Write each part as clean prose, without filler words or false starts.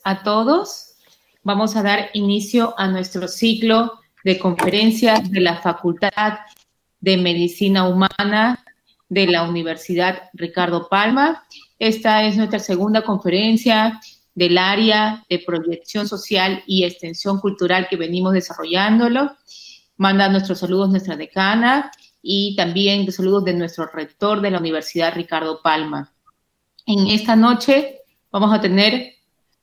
a todos. Vamos a dar inicio a nuestro ciclo de conferencias de la Facultad de Medicina Humana de la Universidad Ricardo Palma. Esta es nuestra segunda conferencia del área de proyección social y extensión cultural que venimos desarrollándolo. Manda nuestros saludos nuestra decana y también los saludos de nuestro rector de la Universidad Ricardo Palma. En esta noche vamos a tener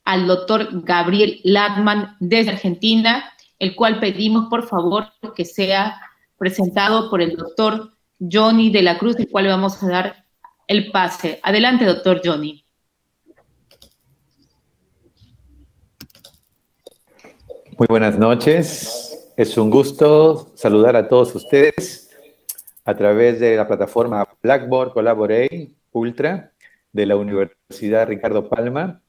al doctor Gabriel Lachmann desde Argentina, el cual pedimos por favor que sea presentado por el doctor Johnny de la Cruz, el cual le vamos a dar el pase. Adelante, doctor Johnny. Muy buenas noches. Es un gusto saludar a todos ustedes a través de la plataforma Blackboard Collaborate Ultra de la Universidad Ricardo Palma.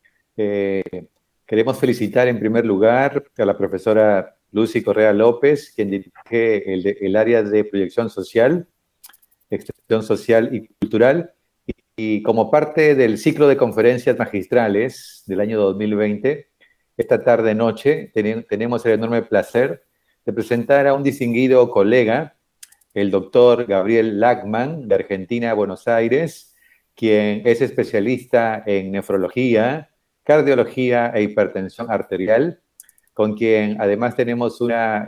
Queremos felicitar en primer lugar a la profesora Lucy Correa López, quien dirige el área de proyección social, extensión social y cultural, y como parte del ciclo de conferencias magistrales del año 2020, esta tarde-noche tenemos el enorme placer de presentar a un distinguido colega, el doctor Gabriel Lachmann, de Argentina, Buenos Aires, quien es especialista en nefrología, cardiología e hipertensión arterial, con quien además tenemos una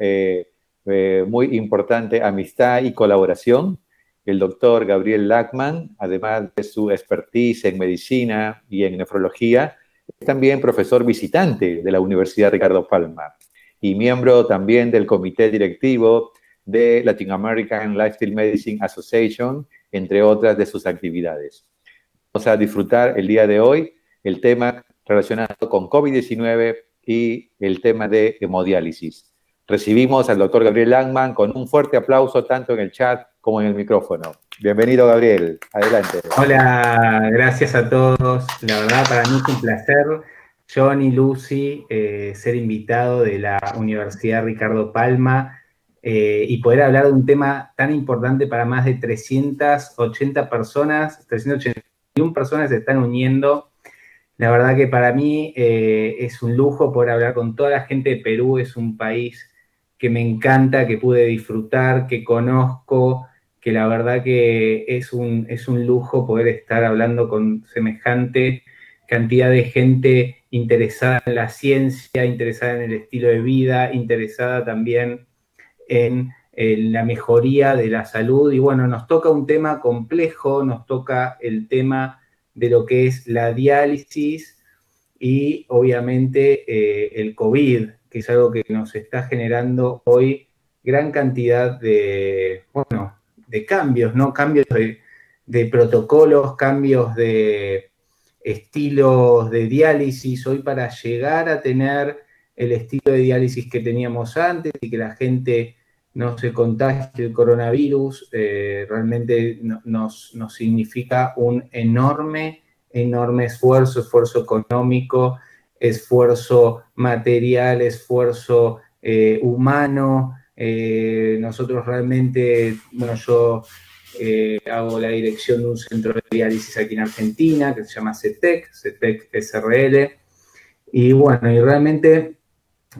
muy importante amistad y colaboración. El doctor Gabriel Lachmann, además de su expertise en medicina y en nefrología, es también profesor visitante de la Universidad Ricardo Palma y miembro también del comité directivo de Latin American Lifestyle Medicine Association, entre otras de sus actividades. Vamos a disfrutar el día de hoy el tema relacionado con COVID-19 y el tema de hemodiálisis. Recibimos al doctor Gabriel Lachmann con un fuerte aplauso tanto en el chat como en el micrófono. Bienvenido, Gabriel. Adelante. Hola, gracias a todos. La verdad, para mí es un placer, Johnny, Lucy, ser invitado de la Universidad Ricardo Palma y poder hablar de un tema tan importante para más de 380 personas, 381 personas se están uniendo. La verdad que para mí es un lujo poder hablar con toda la gente de Perú. Es un país que me encanta, que pude disfrutar, que conozco, que la verdad que es un lujo poder estar hablando con semejante cantidad de gente interesada en la ciencia, interesada en el estilo de vida, interesada también en la mejoría de la salud. Y bueno, nos toca un tema complejo, nos toca el tema de lo que es la diálisis y obviamente el COVID, que es algo que nos está generando hoy gran cantidad de, bueno, de cambios, ¿no? Cambios de protocolos, cambios de estilos de diálisis. Hoy para llegar a tener el estilo de diálisis que teníamos antes y que la gente no se contagie del coronavirus, realmente nos significa un enorme esfuerzo económico, esfuerzo material, esfuerzo humano. Nosotros realmente, bueno, yo hago la dirección de un centro de diálisis aquí en Argentina que se llama CETEC SRL, y bueno, y realmente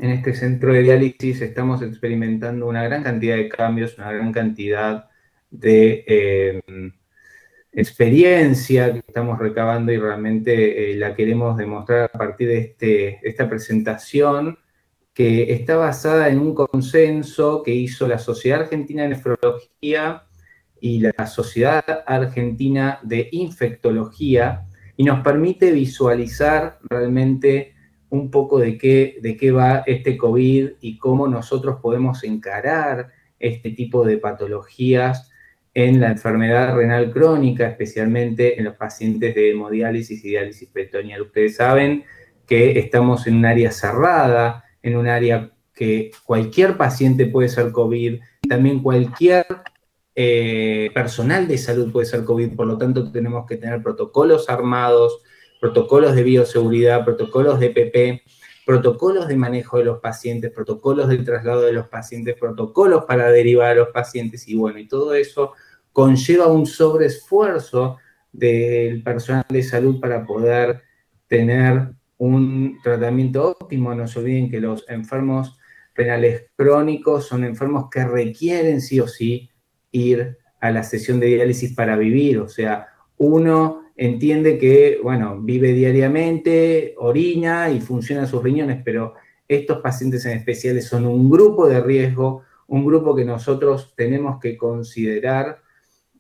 en este centro de diálisis estamos experimentando una gran cantidad de cambios, una gran cantidad de experiencia que estamos recabando y realmente la queremos demostrar a partir de esta presentación, que está basada en un consenso que hizo la Sociedad Argentina de Nefrología y la Sociedad Argentina de Infectología, y nos permite visualizar realmente un poco de qué va este COVID y cómo nosotros podemos encarar este tipo de patologías en la enfermedad renal crónica, especialmente en los pacientes de hemodiálisis y diálisis peritoneal. Ustedes saben que estamos en un área cerrada, en un área que cualquier paciente puede ser COVID, también cualquier personal de salud puede ser COVID, por lo tanto tenemos que tener protocolos armados, protocolos de bioseguridad, protocolos de EPP, protocolos de manejo de los pacientes, protocolos del traslado de los pacientes, protocolos para derivar a los pacientes, y bueno, y todo eso conlleva un sobreesfuerzo del personal de salud para poder tener un tratamiento óptimo. No se olviden que los enfermos renales crónicos son enfermos que requieren sí o sí ir a la sesión de diálisis para vivir. O sea, uno entiende que, bueno, vive diariamente, orina y funcionan sus riñones, pero estos pacientes en especiales son un grupo de riesgo, un grupo que nosotros tenemos que considerar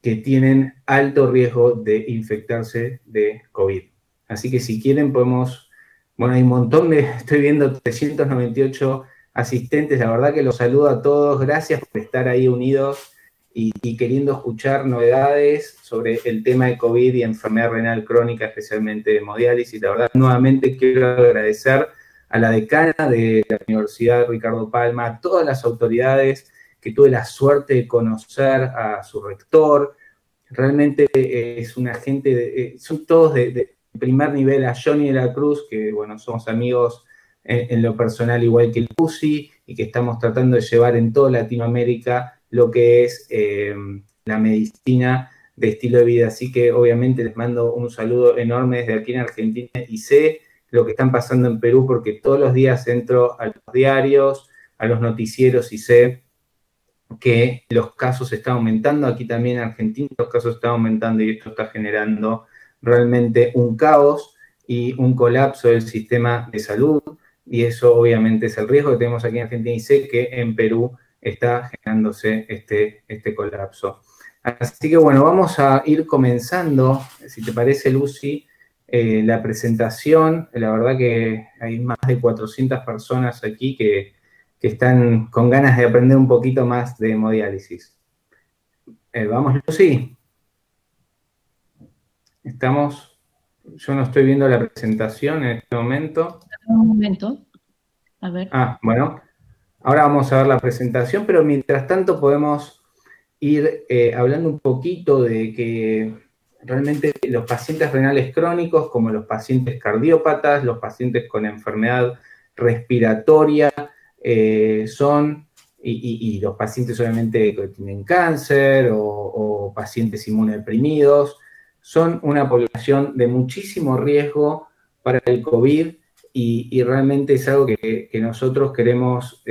que tienen alto riesgo de infectarse de COVID. Así que si quieren podemos, bueno, hay un montón estoy viendo 398 asistentes, la verdad que los saludo a todos, gracias por estar ahí unidos y queriendo escuchar novedades sobre el tema de COVID y enfermedad renal crónica, especialmente de hemodiálisis. La verdad, nuevamente quiero agradecer a la decana de la Universidad Ricardo Palma, a todas las autoridades que tuve la suerte de conocer, a su rector. Realmente es una gente, son todos de primer nivel, a Johnny de la Cruz, que bueno, somos amigos en lo personal igual que Lucy, y que estamos tratando de llevar en toda Latinoamérica lo que es la medicina de estilo de vida. Así que obviamente les mando un saludo enorme desde aquí en Argentina y sé lo que están pasando en Perú porque todos los días entro a los diarios, a los noticieros y sé que los casos están aumentando. Aquí también en Argentina los casos están aumentando y esto está generando realmente un caos y un colapso del sistema de salud. Y eso obviamente es el riesgo que tenemos aquí en Argentina y sé que en Perú está generándose este colapso. Así que bueno, vamos a ir comenzando, si te parece, Lucy, la presentación. La verdad que hay más de 400 personas aquí que están con ganas de aprender un poquito más de hemodiálisis. Vamos, Lucy. Estamos, yo no estoy viendo la presentación en este momento. Un momento, a ver. Bueno, ahora vamos a ver la presentación, pero mientras tanto podemos ir hablando un poquito de que realmente los pacientes renales crónicos, como los pacientes cardiópatas, los pacientes con enfermedad respiratoria, son, y los pacientes obviamente que tienen cáncer o pacientes inmunodeprimidos, son una población de muchísimo riesgo para el COVID y realmente es algo que nosotros queremos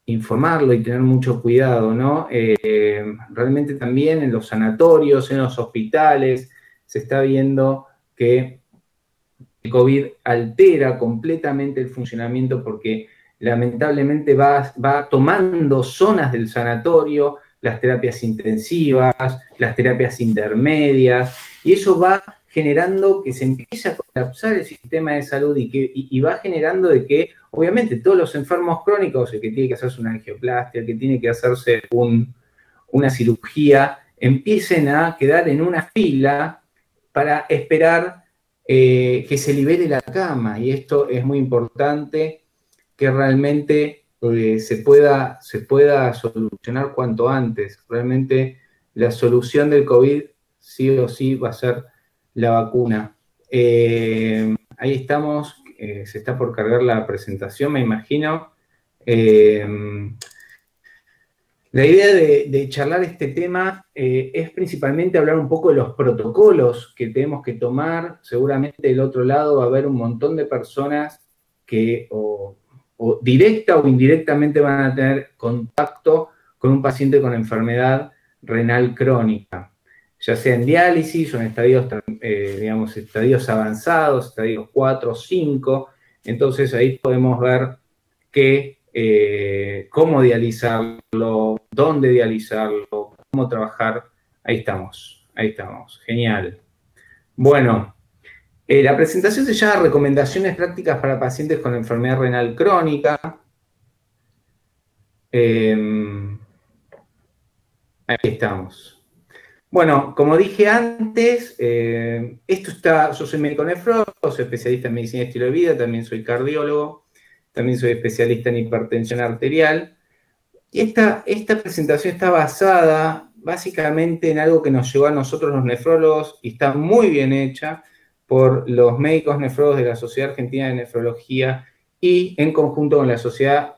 informarlo y tener mucho cuidado, ¿no? Realmente también en los sanatorios, en los hospitales, se está viendo que el COVID altera completamente el funcionamiento porque lamentablemente va tomando zonas del sanatorio, las terapias intensivas, las terapias intermedias, y eso va generando que se empiece a colapsar el sistema de salud y va generando de que, obviamente, todos los enfermos crónicos, el que tiene que hacerse una angioplastia, el que tiene que hacerse una cirugía, empiecen a quedar en una fila para esperar que se libere la cama, y esto es muy importante que realmente se pueda solucionar cuanto antes. Realmente la solución del COVID sí o sí va a ser la vacuna. Ahí estamos, se está por cargar la presentación, me imagino. La idea de charlar este tema es principalmente hablar un poco de los protocolos que tenemos que tomar. Seguramente del otro lado va a haber un montón de personas que o directa o indirectamente van a tener contacto con un paciente con enfermedad renal crónica, ya sea en diálisis o en estadios, digamos, estadios avanzados, estadios 4 o 5. Entonces ahí podemos ver cómo dializarlo, dónde dializarlo, cómo trabajar. Ahí estamos, genial. Bueno, la presentación se llama Recomendaciones prácticas para pacientes con enfermedad renal crónica. Ahí estamos. Bueno, como dije antes, yo soy médico nefrólogo, soy especialista en medicina de estilo de vida, también soy cardiólogo, también soy especialista en hipertensión arterial. Y esta presentación está basada básicamente en algo que nos llegó a nosotros los nefrólogos y está muy bien hecha por los médicos nefrólogos de la Sociedad Argentina de Nefrología y en conjunto con la Sociedad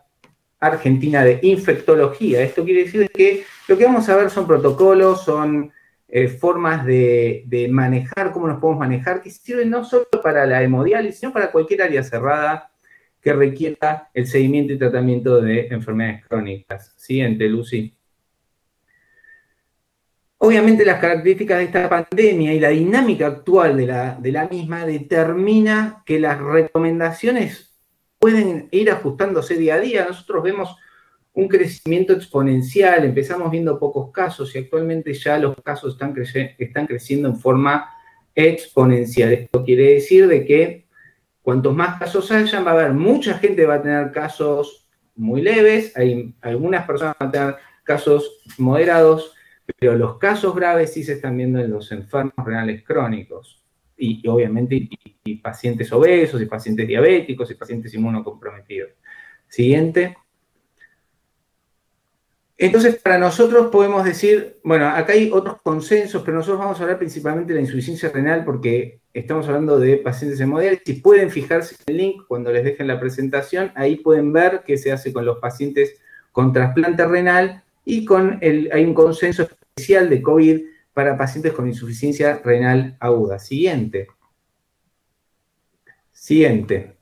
Argentina de Infectología. Esto quiere decir que lo que vamos a ver son protocolos, son formas de manejar, cómo nos podemos manejar, que sirven no solo para la hemodiálisis, sino para cualquier área cerrada que requiera el seguimiento y tratamiento de enfermedades crónicas. Siguiente, Lucy. Obviamente las características de esta pandemia y la dinámica actual de la misma determina que las recomendaciones pueden ir ajustándose día a día. Nosotros vemos un crecimiento exponencial, empezamos viendo pocos casos y actualmente ya los casos están creciendo en forma exponencial. Esto quiere decir de que cuantos más casos hayan, va a haber mucha gente que va a tener casos muy leves, hay algunas personas van a tener casos moderados, pero los casos graves sí se están viendo en los enfermos renales crónicos y obviamente y pacientes obesos, y pacientes diabéticos, y pacientes inmunocomprometidos. Siguiente. Entonces, para nosotros podemos decir, bueno, acá hay otros consensos, pero nosotros vamos a hablar principalmente de la insuficiencia renal porque estamos hablando de pacientes hemodiálisis. Pueden fijarse en el link cuando les dejen la presentación, ahí pueden ver qué se hace con los pacientes con trasplante renal y hay un consenso especial de COVID para pacientes con insuficiencia renal aguda. Siguiente. Siguiente.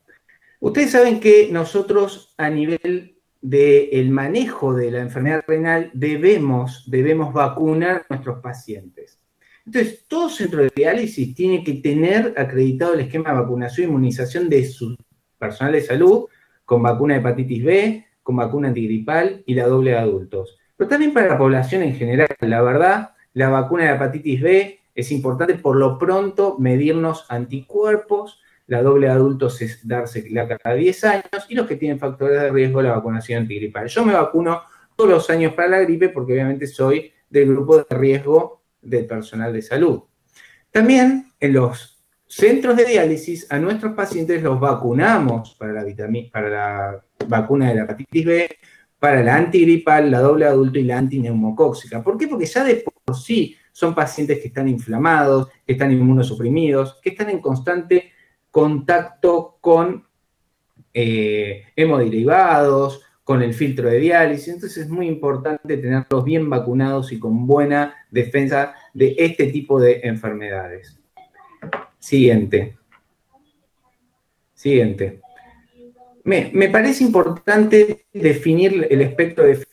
Ustedes saben que nosotros a nivel del manejo de la enfermedad renal debemos vacunar a nuestros pacientes. Entonces, todo centro de diálisis tiene que tener acreditado el esquema de vacunación e inmunización de su personal de salud con vacuna de hepatitis B, con vacuna antigripal y la doble de adultos. Pero también para la población en general, la verdad, la vacuna de hepatitis B es importante por lo pronto medirnos anticuerpos. La doble de adultos es dársela cada 10 años y los que tienen factores de riesgo, la vacunación antigripal. Yo me vacuno todos los años para la gripe porque obviamente soy del grupo de riesgo del personal de salud. También en los centros de diálisis a nuestros pacientes los vacunamos para la vacuna de la hepatitis B, para la antigripal, la doble de adulto y la antineumocóxica. ¿Por qué? Porque ya de por sí son pacientes que están inflamados, que están inmunosuprimidos, que están en constante contacto con hemoderivados, con el filtro de diálisis. Entonces es muy importante tenerlos bien vacunados y con buena defensa de este tipo de enfermedades. Siguiente. Siguiente. Me parece importante definir el espectro de...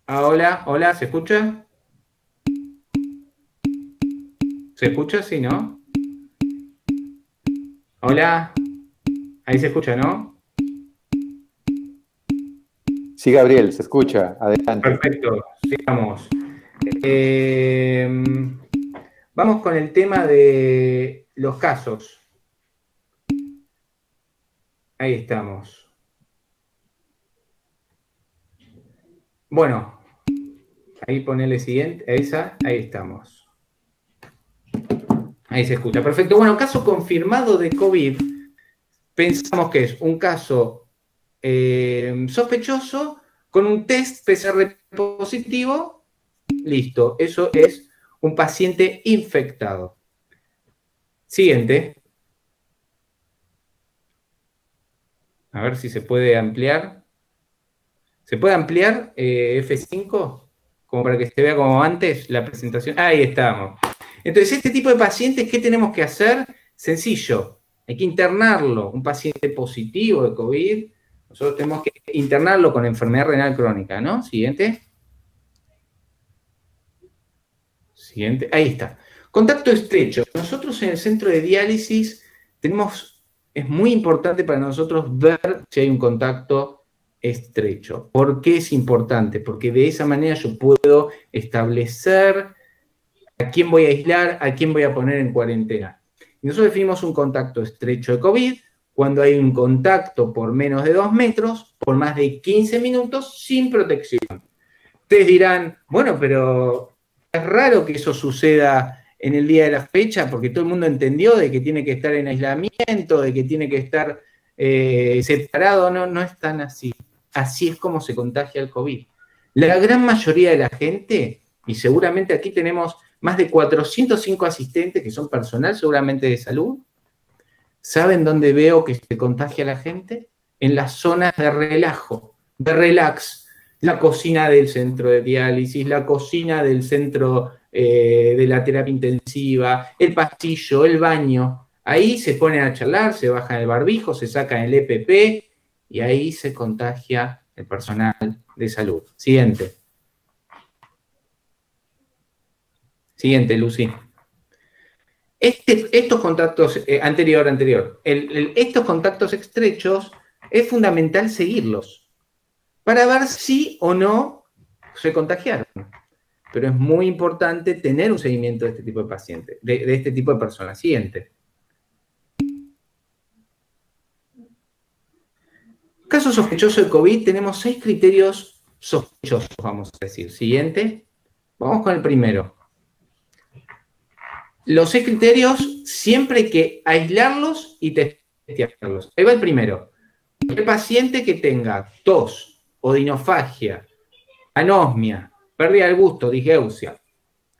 Ah, hola, hola, ¿se escucha? ¿Se escucha? Sí, ¿no? Hola, ahí se escucha, ¿no? Sí, Gabriel, se escucha. Adelante. Perfecto, sigamos. Vamos con el tema de los casos. Ahí estamos. Bueno, ahí ponele siguiente, esa, ahí estamos. Ahí se escucha, perfecto. Bueno, caso confirmado de COVID, pensamos que es un caso sospechoso con un test PCR positivo, listo, eso es un paciente infectado. Siguiente. A ver si se puede ampliar. ¿Se puede ampliar F5? Como para que se vea como antes la presentación. Ahí estamos. Entonces, este tipo de pacientes, ¿qué tenemos que hacer? Sencillo. Hay que internarlo. Un paciente positivo de COVID, nosotros tenemos que internarlo con enfermedad renal crónica, ¿no? Siguiente. Siguiente. Ahí está. Contacto estrecho. Nosotros en el centro de diálisis es muy importante para nosotros ver si hay un contacto estrecho. ¿Por qué es importante? Porque de esa manera yo puedo establecer a quién voy a aislar, a quién voy a poner en cuarentena. Y nosotros definimos un contacto estrecho de COVID cuando hay un contacto por menos de 2 metros, por más de 15 minutos, sin protección. Ustedes dirán, bueno, pero es raro que eso suceda en el día de la fecha, porque todo el mundo entendió de que tiene que estar en aislamiento, de que tiene que estar separado. No es tan así. Así es como se contagia el COVID. La gran mayoría de la gente, y seguramente aquí tenemos más de 405 asistentes que son personal seguramente de salud, ¿saben dónde veo que se contagia la gente? En las zonas de relajo, de relax. La cocina del centro de diálisis, la cocina del centro de la terapia intensiva, el pasillo, el baño. Ahí se ponen a charlar, se bajan el barbijo, se sacan el EPP y ahí se contagia el personal de salud. Siguiente. Siguiente, Lucy. Estos contactos, anterior. Estos contactos estrechos es fundamental seguirlos para ver si o no se contagiaron. Pero es muy importante tener un seguimiento de este tipo de pacientes, de este tipo de personas. Siguiente. Caso sospechoso de COVID, tenemos 6 criterios sospechosos, vamos a decir. Siguiente. Vamos con el primero. Los 6 criterios siempre hay que aislarlos y testearlos. Ahí va el primero. El paciente que tenga tos, odinofagia, anosmia, pérdida del gusto, disgeusia,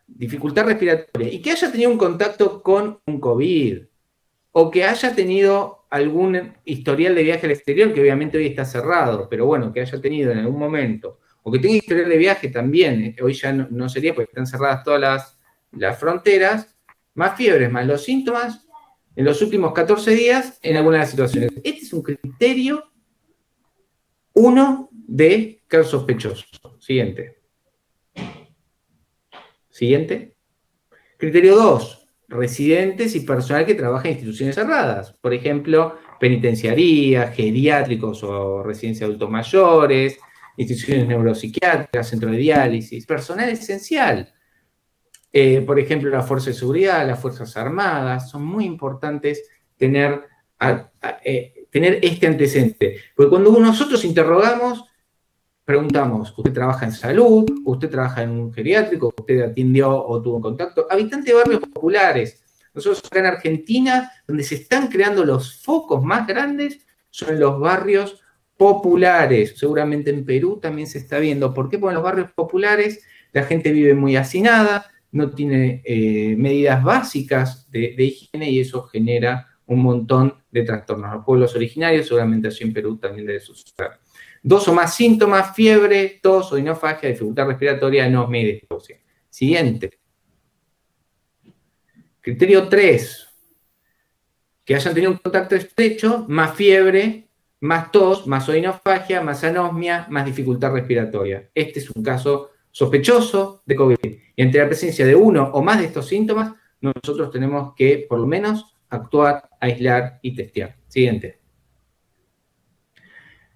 dificultad respiratoria, y que haya tenido un contacto con un COVID, o que haya tenido algún historial de viaje al exterior, que obviamente hoy está cerrado, pero bueno, que haya tenido en algún momento, o que tenga historial de viaje también, hoy ya no sería porque están cerradas todas las fronteras, más fiebres, más los síntomas, en los últimos 14 días, en algunas de las situaciones. Este es un criterio 1 de caso sospechoso. Siguiente. Siguiente. Criterio 2. Residentes y personal que trabaja en instituciones cerradas. Por ejemplo, penitenciarías, geriátricos o residencias de adultos mayores, instituciones neuropsiquiátricas, centros de diálisis. Personal esencial. Por ejemplo, la Fuerza de Seguridad, las Fuerzas Armadas. Son muy importantes tener este antecedente. Porque cuando nosotros interrogamos, preguntamos, ¿usted trabaja en salud? ¿Usted trabaja en un geriátrico? ¿Usted atendió o tuvo contacto? Habitante de barrios populares. Nosotros acá en Argentina, donde se están creando los focos más grandes, son en los barrios populares. Seguramente en Perú también se está viendo. ¿Por qué? Porque en los barrios populares la gente vive muy hacinada, no tiene medidas básicas de higiene y eso genera un montón de trastornos. Los pueblos originarios, seguramente allí en Perú también debe suceder. 2 o más síntomas: fiebre, tos, odinofagia, dificultad respiratoria, anosmia y disgeusia. Siguiente. Criterio 3. Que hayan tenido un contacto estrecho, más fiebre, más tos, más odinofagia, más anosmia, más dificultad respiratoria. Este es un caso sospechoso de COVID. Y ante la presencia de uno o más de estos síntomas, nosotros tenemos que, por lo menos, actuar, aislar y testear. Siguiente.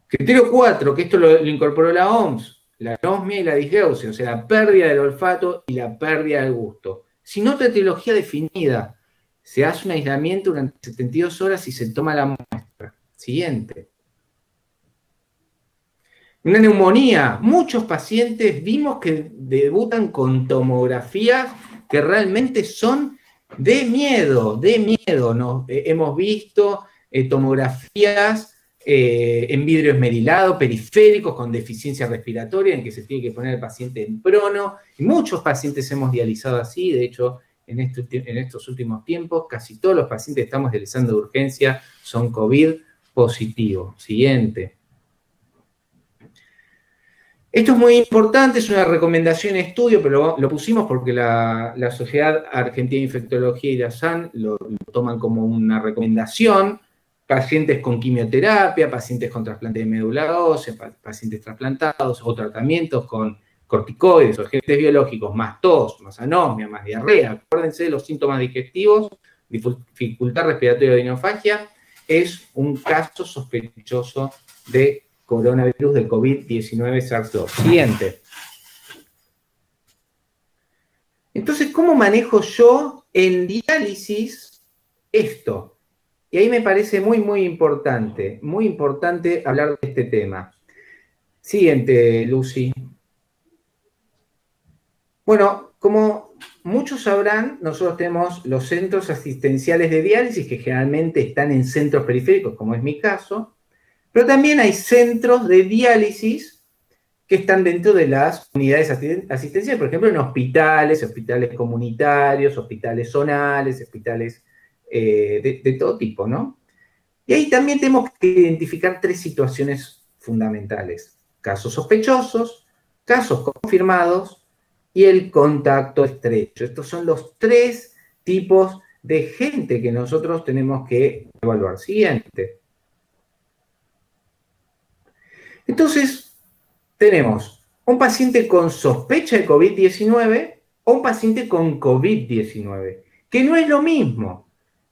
Criterio 4, que esto lo incorporó la OMS, la anosmia y la disgeusia, o sea, la pérdida del olfato y la pérdida del gusto. Sin otra etiología definida, se hace un aislamiento durante 72 horas y se toma la muestra. Siguiente. Una neumonía. Muchos pacientes vimos que debutan con tomografías que realmente son de miedo, de miedo. ¿No? Hemos visto tomografías en vidrio esmerilado, periféricos, con deficiencia respiratoria, en que se tiene que poner el paciente en prono. Y muchos pacientes hemos dializado así. De hecho, en estos últimos tiempos, casi todos los pacientes que estamos dializando de urgencia son COVID positivos. Siguiente. Esto es muy importante, es una recomendación en estudio, pero lo pusimos porque la Sociedad Argentina de Infectología y la SAN lo toman como una recomendación. Pacientes con quimioterapia, pacientes con trasplante de médula ósea, pacientes trasplantados o tratamientos con corticoides o agentes biológicos, más tos, más anosmia, más diarrea, acuérdense de los síntomas digestivos, dificultad respiratoria de inofagia, es un caso sospechoso de coronavirus del COVID-19 SARS-CoV. Siguiente. Entonces, ¿cómo manejo yo en diálisis esto? Y ahí me parece muy importante hablar de este tema. Siguiente, Lucy. Bueno, como muchos sabrán, nosotros tenemos los centros asistenciales de diálisis que generalmente están en centros periféricos, como es mi caso, pero también hay centros de diálisis que están dentro de las unidades asistenciales, por ejemplo, en hospitales, hospitales comunitarios, hospitales zonales, hospitales de todo tipo, ¿no? Y ahí también tenemos que identificar 3 situaciones fundamentales: casos sospechosos, casos confirmados y el contacto estrecho. Estos son los 3 tipos de gente que nosotros tenemos que evaluar. Siguiente. Entonces, tenemos un paciente con sospecha de COVID-19 o un paciente con COVID-19, que no es lo mismo.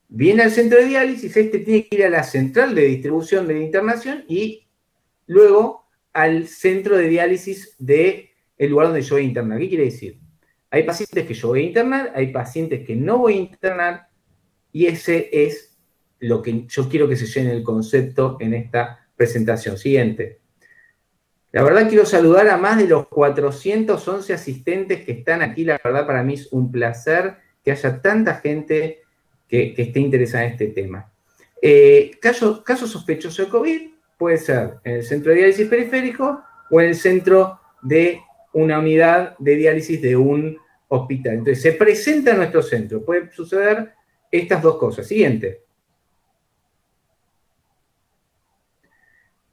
Viene al centro de diálisis, este tiene que ir a la central de distribución de internación y luego al centro de diálisis del lugar donde yo voy a internar. ¿Qué quiere decir? Hay pacientes que yo voy a internar, hay pacientes que no voy a internar, y ese es lo que yo quiero que se llene el concepto en esta presentación. Siguiente. La verdad quiero saludar a más de los 411 asistentes que están aquí. La verdad para mí es un placer que haya tanta gente que esté interesada en este tema. Caso sospechoso de COVID puede ser en el centro de diálisis periférico o en el centro de una unidad de diálisis de un hospital. Entonces se presenta en nuestro centro. Puede suceder estas 2 cosas. Siguiente.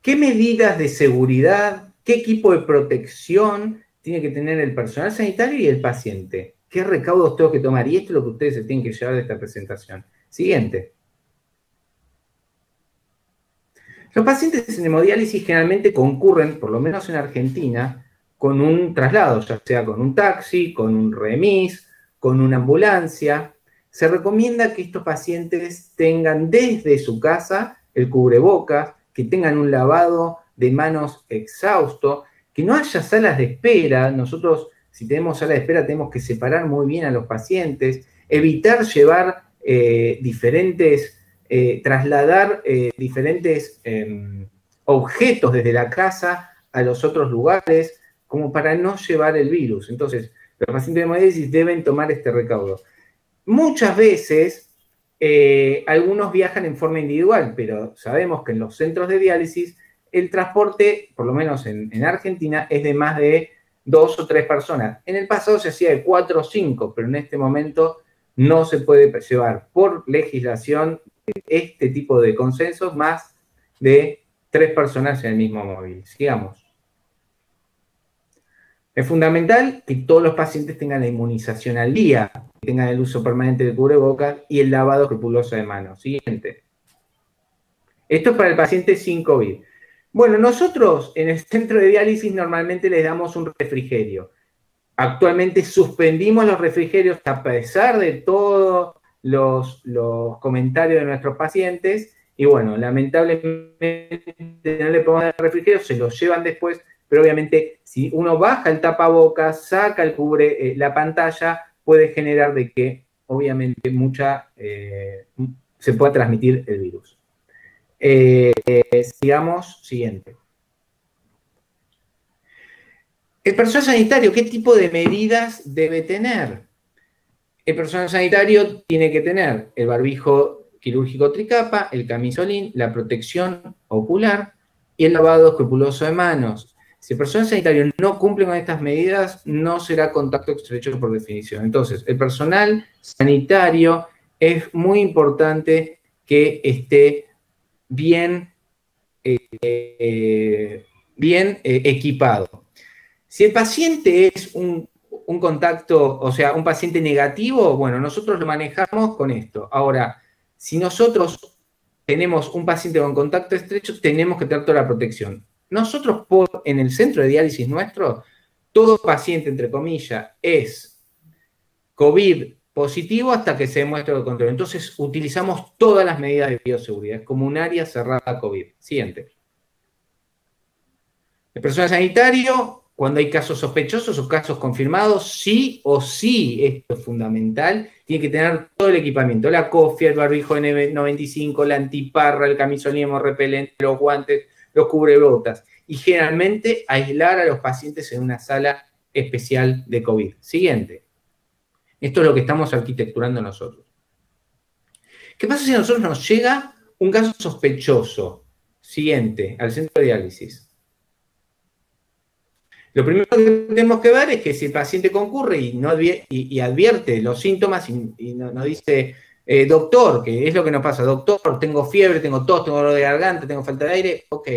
¿Qué medidas de seguridad, qué equipo de protección tiene que tener el personal sanitario y el paciente? ¿Qué recaudos tengo que tomar? Y esto es lo que ustedes se tienen que llevar de esta presentación. Siguiente. Los pacientes en hemodiálisis generalmente concurren, por lo menos en Argentina, con un traslado, ya sea con un taxi, con un remis, con una ambulancia. Se recomienda que estos pacientes tengan desde su casa el cubrebocas, que tengan un lavado de manos exhausto, que no haya salas de espera. Nosotros, si tenemos sala de espera, tenemos que separar muy bien a los pacientes, evitar llevar trasladar diferentes objetos desde la casa a los otros lugares, como para no llevar el virus. Entonces, los pacientes de hemodiálisis deben tomar este recaudo. Muchas veces, algunos viajan en forma individual, pero sabemos que en los centros de diálisis el transporte, por lo menos en Argentina, es de más de 2 o 3 personas. En el pasado se hacía de 4 o 5, pero en este momento no se puede llevar por legislación este tipo de consensos más de 3 personas en el mismo móvil. Sigamos. Es fundamental que todos los pacientes tengan la inmunización al día, que tengan el uso permanente del cubrebocas y el lavado escrupuloso de manos. Siguiente. Esto es para el paciente sin COVID. Bueno, nosotros en el centro de diálisis normalmente les damos un refrigerio. Actualmente suspendimos los refrigerios a pesar de todos los comentarios de nuestros pacientes. Y bueno, lamentablemente no le podemos dar refrigerio, se los llevan después. Pero obviamente, si uno baja el tapabocas, saca la pantalla, puede generar de que, obviamente, se pueda transmitir el virus. Sigamos, siguiente. El personal sanitario, ¿qué tipo de medidas debe tener? El personal sanitario tiene que tener el barbijo quirúrgico tricapa, el camisolín, la protección ocular y el lavado escrupuloso de manos. Si el personal sanitario no cumple con estas medidas, no será contacto estrecho por definición. Entonces, el personal sanitario es muy importante que esté bien equipado. Si el paciente es un contacto, o sea, un paciente negativo, bueno, nosotros lo manejamos con esto. Ahora, si nosotros tenemos un paciente con contacto estrecho, tenemos que tener toda la protección. Nosotros, en el centro de diálisis nuestro, todo paciente, entre comillas, es COVID positivo hasta que se demuestre el control. Entonces, utilizamos todas las medidas de bioseguridad. Es como un área cerrada COVID. Siguiente. El personal sanitario, cuando hay casos sospechosos o casos confirmados, sí o sí, esto es fundamental, tiene que tener todo el equipamiento, la cofia, el barbijo N95, la antiparra, el camisón hemorrepelente, los guantes, los cubrebotas, y generalmente aislar a los pacientes en una sala especial de COVID. Siguiente. Esto es lo que estamos arquitecturando nosotros. ¿Qué pasa si a nosotros nos llega un caso sospechoso? Siguiente, al centro de diálisis. Lo primero que tenemos que ver es que si el paciente concurre y advierte los síntomas y nos dice, doctor, que es lo que nos pasa, doctor, tengo fiebre, tengo tos, tengo dolor de garganta, tengo falta de aire, ok.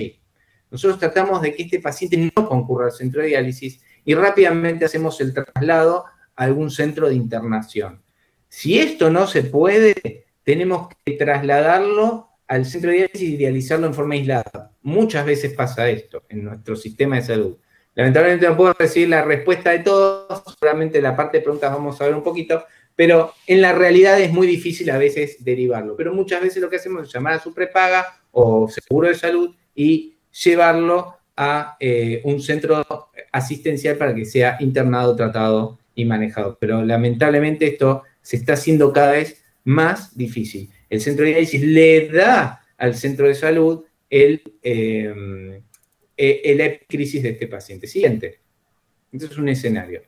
Nosotros tratamos de que este paciente no concurra al centro de diálisis y rápidamente hacemos el traslado a algún centro de internación. Si esto no se puede, tenemos que trasladarlo al centro de diálisis y dializarlo en forma aislada. Muchas veces pasa esto en nuestro sistema de salud. Lamentablemente no puedo recibir la respuesta de todos, solamente la parte de preguntas vamos a ver un poquito, pero en la realidad es muy difícil a veces derivarlo. Pero muchas veces lo que hacemos es llamar a su prepaga o seguro de salud y llevarlo a un centro asistencial para que sea internado, tratado y manejado. Pero lamentablemente esto se está haciendo cada vez más difícil. El centro de diálisis le da al centro de salud la crisis de este paciente. Siguiente. Este es un escenario.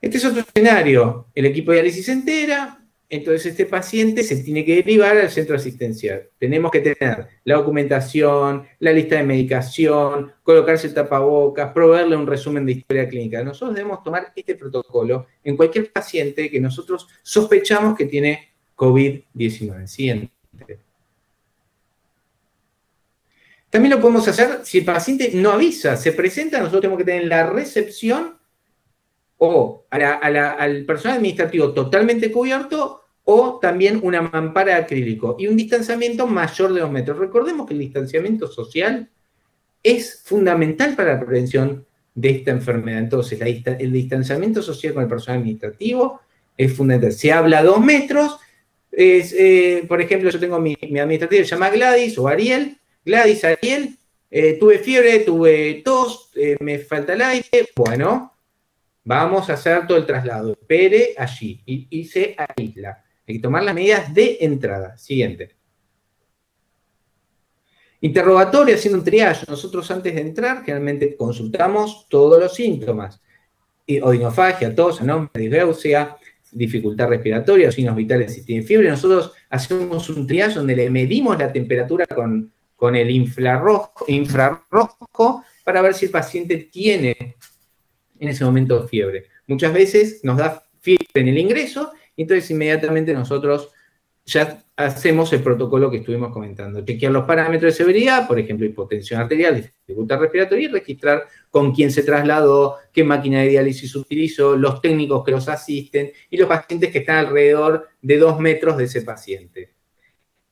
Este es otro escenario. El equipo de diálisis se entera, entonces este paciente se tiene que derivar al centro asistencial. Tenemos que tener la documentación, la lista de medicación, colocarse el tapabocas, proveerle un resumen de historia clínica. Nosotros debemos tomar este protocolo en cualquier paciente que nosotros sospechamos que tiene COVID-19. Siguiente. También lo podemos hacer si el paciente no avisa, se presenta, nosotros tenemos que tener la recepción o al personal administrativo totalmente cubierto o también una mampara de acrílico y un distanciamiento mayor de 2 metros. Recordemos que el distanciamiento social es fundamental para la prevención de esta enfermedad. Entonces, el distanciamiento social con el personal administrativo es fundamental. Se habla 2 metros, por ejemplo, yo tengo mi administrativo, se llama Gladys o Ariel. Gladys, Ariel, tuve fiebre, tuve tos, me falta el aire. Bueno, vamos a hacer todo el traslado. Espere allí y se aísla. Hay que tomar las medidas de entrada. Siguiente. Interrogatorio, haciendo un triage. Nosotros antes de entrar, generalmente consultamos todos los síntomas. Odinofagia, tos, anomia, disgeusia, dificultad respiratoria, signos vitales si tiene fiebre. Nosotros hacemos un triage donde le medimos la temperatura con el infrarrojo para ver si el paciente tiene en ese momento fiebre. Muchas veces nos da fiebre en el ingreso y entonces inmediatamente nosotros ya hacemos el protocolo que estuvimos comentando. Chequear los parámetros de severidad, por ejemplo, hipotensión arterial, dificultad respiratoria y registrar con quién se trasladó, qué máquina de diálisis utilizó, los técnicos que los asisten y los pacientes que están alrededor de 2 metros de ese paciente.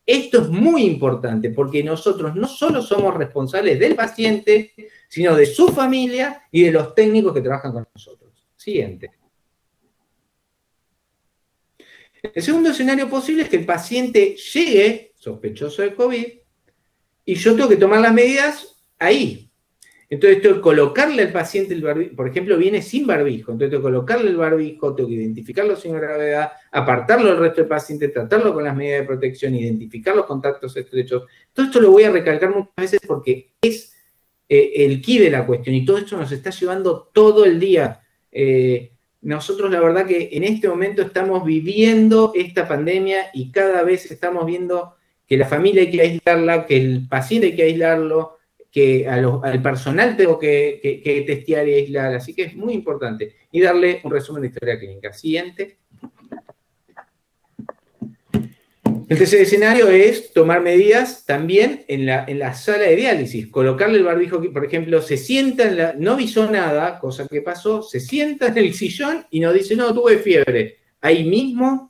Esto es muy importante porque nosotros no solo somos responsables del paciente, sino de su familia y de los técnicos que trabajan con nosotros. Siguiente. El segundo escenario posible es que el paciente llegue sospechoso de COVID y yo tengo que tomar las medidas ahí. Entonces tengo que colocarle al paciente el barbijo, por ejemplo, viene sin barbijo, entonces tengo que colocarle el barbijo, tengo que identificarlo sin gravedad, apartarlo del resto del paciente, tratarlo con las medidas de protección, identificar los contactos estrechos. Todo esto lo voy a recalcar muchas veces porque es el quid de la cuestión y todo esto nos está llevando todo el día. Nosotros la verdad que en este momento estamos viviendo esta pandemia y cada vez estamos viendo que la familia hay que aislarla, que el paciente hay que aislarlo, que al personal tengo que testear y aislar, así que es muy importante. Y darle un resumen de historia clínica. Siguiente. El tercer escenario es tomar medidas también en la sala de diálisis. Colocarle el barbijo, por ejemplo, se sienta, no avisó nada, cosa que pasó, se sienta en el sillón y nos dice, no, tuve fiebre. Ahí mismo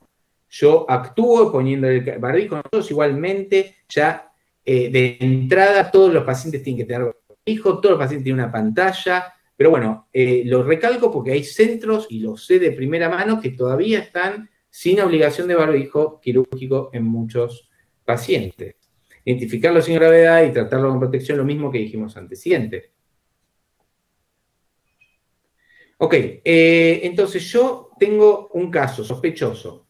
yo actúo poniendo el barbijo. Nosotros igualmente ya de entrada todos los pacientes tienen que tener barbijo, todos los pacientes tienen una pantalla Pero bueno, lo recalco porque hay centros, y lo sé de primera mano, que todavía están sin obligación de barbijo quirúrgico en muchos pacientes. Identificarlo sin gravedad y tratarlo con protección, lo mismo que dijimos antes. Siguiente. Ok, entonces yo tengo un caso sospechoso.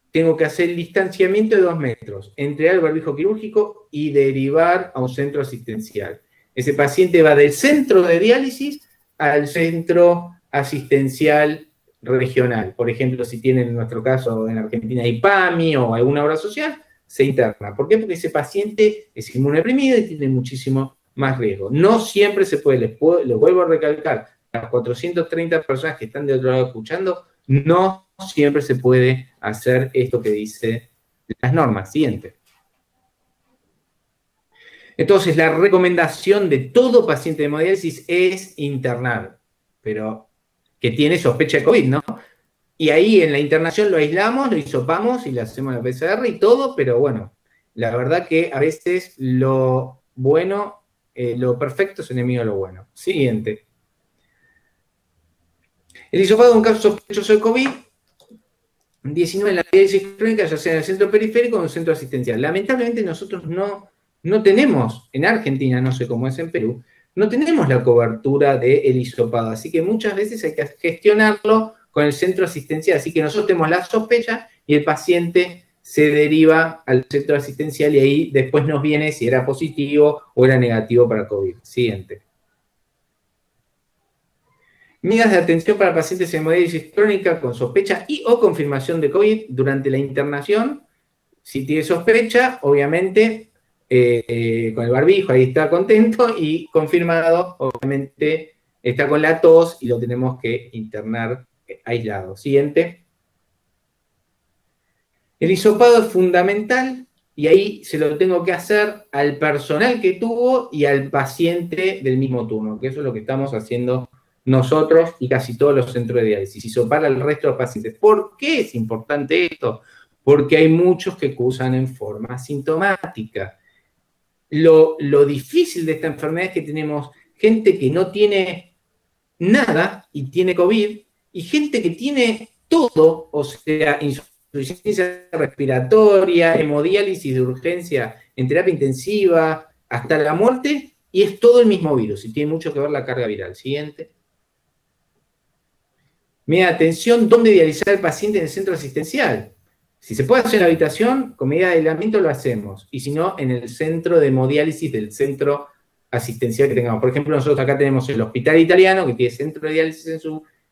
Tengo que hacer el distanciamiento de 2 metros, entregar el barbijo quirúrgico y derivar a un centro asistencial. Ese paciente va del centro de diálisis al centro asistencial regional. Por ejemplo, si tienen en nuestro caso en Argentina IPAMI o alguna obra social, se interna. ¿Por qué? Porque ese paciente es inmunodeprimido y tiene muchísimo más riesgo. No siempre se puede, lo vuelvo a recalcar, las 430 personas que están de otro lado escuchando, no siempre se puede hacer esto que dice las normas. Siguiente. Entonces, la recomendación de todo paciente de hemodiálisis es internar, pero que tiene sospecha de COVID, ¿no? Y ahí en la internación lo aislamos, lo hisopamos y le hacemos la PCR y todo, pero bueno, la verdad que a veces lo bueno, lo perfecto es enemigo de lo bueno. Siguiente. El hisopado de un caso sospechoso de COVID-19 en la diálisis crónica, ya sea en el centro periférico o en el centro asistencial. Lamentablemente nosotros no tenemos, en Argentina, no sé cómo es en Perú, no tenemos la cobertura del hisopado, así que muchas veces hay que gestionarlo con el centro asistencial, así que nosotros tenemos la sospecha y el paciente se deriva al centro asistencial y ahí después nos viene si era positivo o era negativo para COVID. Siguiente. Medidas de atención para pacientes en hemodiálisis crónica con sospecha y o confirmación de COVID durante la internación. Si tiene sospecha, obviamente, con el barbijo, ahí está contento, y confirmado, obviamente, está con la tos y lo tenemos que internar aislado. Siguiente. El hisopado es fundamental y ahí se lo tengo que hacer al personal que tuvo y al paciente del mismo turno, que eso es lo que estamos haciendo nosotros y casi todos los centros de diálisis, hisopar al resto de los pacientes. ¿Por qué es importante esto? Porque hay muchos que cursan en forma asintomática. Lo difícil de esta enfermedad es que tenemos gente que no tiene nada y tiene COVID, y gente que tiene todo, o sea, insuficiencia respiratoria, hemodiálisis de urgencia en terapia intensiva, hasta la muerte, y es todo el mismo virus, y tiene mucho que ver la carga viral. Siguiente. Medida de atención, ¿dónde dializar al paciente en el centro asistencial? Si se puede hacer en la habitación, con medida de aislamiento lo hacemos, y si no, en el centro de hemodiálisis del centro asistencial que tengamos. Por ejemplo, nosotros acá tenemos el Hospital Italiano, que tiene centro de diálisis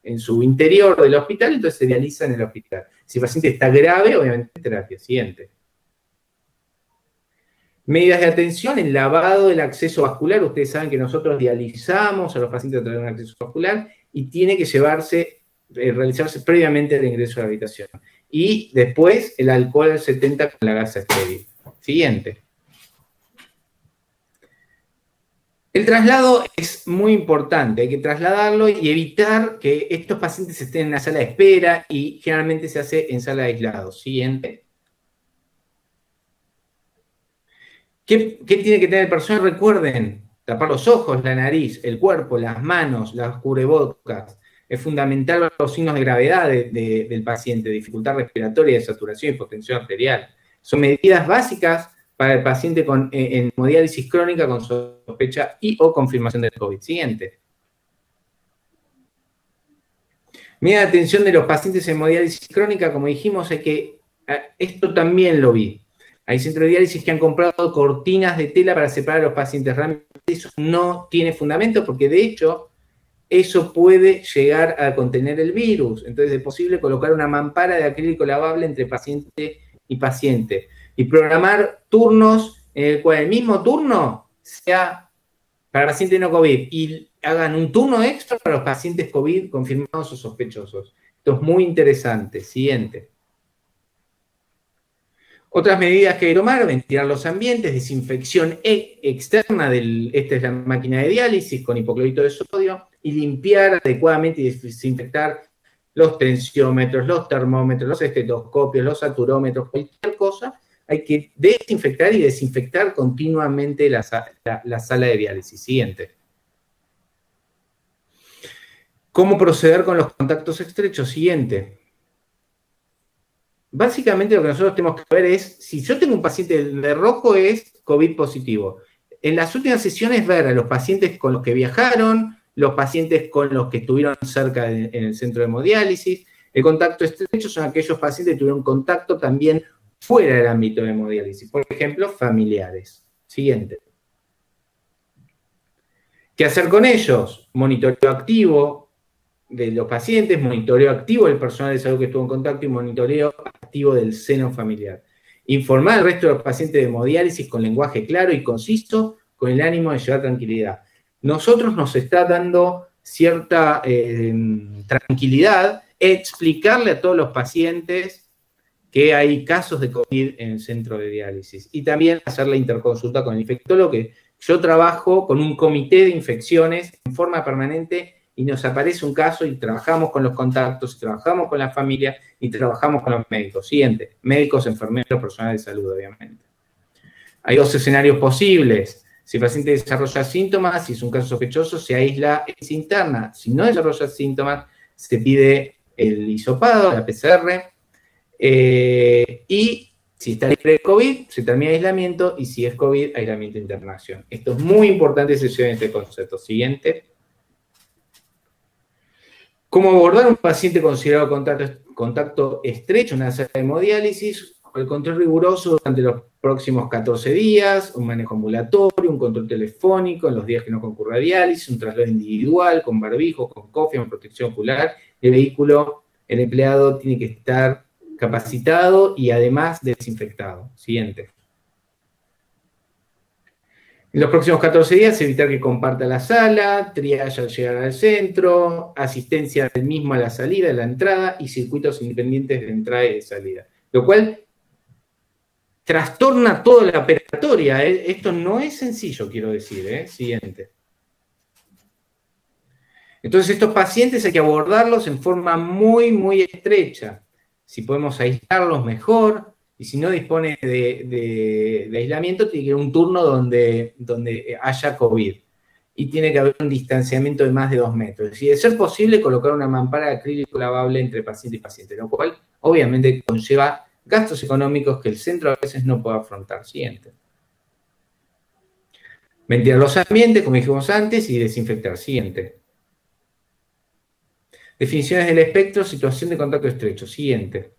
en su interior del hospital, entonces se dializa en el hospital. Si el paciente está grave, obviamente terapia. Siguiente. Medidas de atención, el lavado del acceso vascular. Ustedes saben que nosotros dializamos a los pacientes a través de un acceso vascular y tiene que realizarse previamente el ingreso a la habitación. Y después el alcohol al 70 con la gasa estéril. Siguiente. El traslado es muy importante, hay que trasladarlo y evitar que estos pacientes estén en la sala de espera, y generalmente se hace en sala de aislados. Siguiente. ¿Qué tiene que tener el personal? Recuerden, tapar los ojos, la nariz, el cuerpo, las manos, las cubrebocas. Es fundamental ver los signos de gravedad del paciente, dificultad respiratoria, desaturación y hipotensión arterial. Son medidas básicas para el paciente en hemodiálisis crónica con sospecha y o confirmación del COVID. Siguiente. Medida de atención de los pacientes en hemodiálisis crónica, como dijimos, esto también lo vi. Hay centros de diálisis que han comprado cortinas de tela para separar a los pacientes. Realmente eso no tiene fundamento porque, de hecho, eso puede llegar a contener el virus. Entonces es posible colocar una mampara de acrílico lavable entre paciente y paciente. Y programar turnos en el cual el mismo turno sea para pacientes no COVID y hagan un turno extra para los pacientes COVID confirmados o sospechosos. Esto es muy interesante. Siguiente. Otras medidas que hay que tomar: ventilar los ambientes, desinfección externa esta es la máquina de diálisis con hipoclorito de sodio, y limpiar adecuadamente y desinfectar los tensiómetros, los termómetros, los estetoscopios, los saturómetros, cualquier cosa. Hay que desinfectar y desinfectar continuamente la sala de diálisis. Siguiente. ¿Cómo proceder con los contactos estrechos? Siguiente. Básicamente lo que nosotros tenemos que ver es, si yo tengo un paciente de rojo es COVID positivo. En las últimas sesiones ver a los pacientes con los que viajaron, los pacientes con los que estuvieron cerca en el centro de hemodiálisis. El contacto estrecho son aquellos pacientes que tuvieron contacto también fuera del ámbito de hemodiálisis. Por ejemplo, familiares. Siguiente. ¿Qué hacer con ellos? Monitoreo activo de los pacientes, monitoreo activo del personal de salud que estuvo en contacto y monitoreo activo del seno familiar. Informar al resto de los pacientes de hemodiálisis con lenguaje claro y conciso, con el ánimo de llevar tranquilidad. Nosotros nos está dando cierta tranquilidad explicarle a todos los pacientes que hay casos de COVID en el centro de diálisis. Y también hacer la interconsulta con el infectólogo, que yo trabajo con un comité de infecciones en forma permanente y nos aparece un caso y trabajamos con los contactos, trabajamos con la familia y trabajamos con los médicos. Siguiente, médicos, enfermeros, personal de salud, obviamente. Hay dos escenarios posibles. Si el paciente desarrolla síntomas, si es un caso sospechoso, se aísla y se interna. Si no desarrolla síntomas, se pide el hisopado, la PCR, y si está libre de COVID, se termina el aislamiento, y si es COVID, aislamiento e internación. Esto es muy importante, se lleva en este concepto. Siguiente. ¿Cómo abordar un paciente considerado contacto estrecho en una sala de hemodiálisis? El control riguroso durante los próximos 14 días, un manejo ambulatorio, un control telefónico en los días que no concurra diálisis, un traslado individual, con barbijo, con cofia, con protección ocular. El vehículo, el empleado tiene que estar capacitado y además desinfectado. Siguiente. En los próximos 14 días, evitar que comparta la sala, triage al llegar al centro, asistencia del mismo a la salida, a la entrada y circuitos independientes de entrada y de salida. Lo cual trastorna toda la operatoria. Esto no es sencillo, quiero decir. Siguiente. Entonces, estos pacientes hay que abordarlos en forma muy, muy estrecha. Si podemos aislarlos, mejor. Y si no dispone de aislamiento, tiene que haber un turno donde haya COVID. Y tiene que haber un distanciamiento de más de 2 metros. Y de ser posible, colocar una mampara de acrílico lavable entre paciente y paciente, lo cual obviamente conlleva gastos económicos que el centro a veces no puede afrontar. Siguiente. Ventilar los ambientes, como dijimos antes, y desinfectar. Siguiente. Definiciones del espectro, situación de contacto estrecho. Siguiente.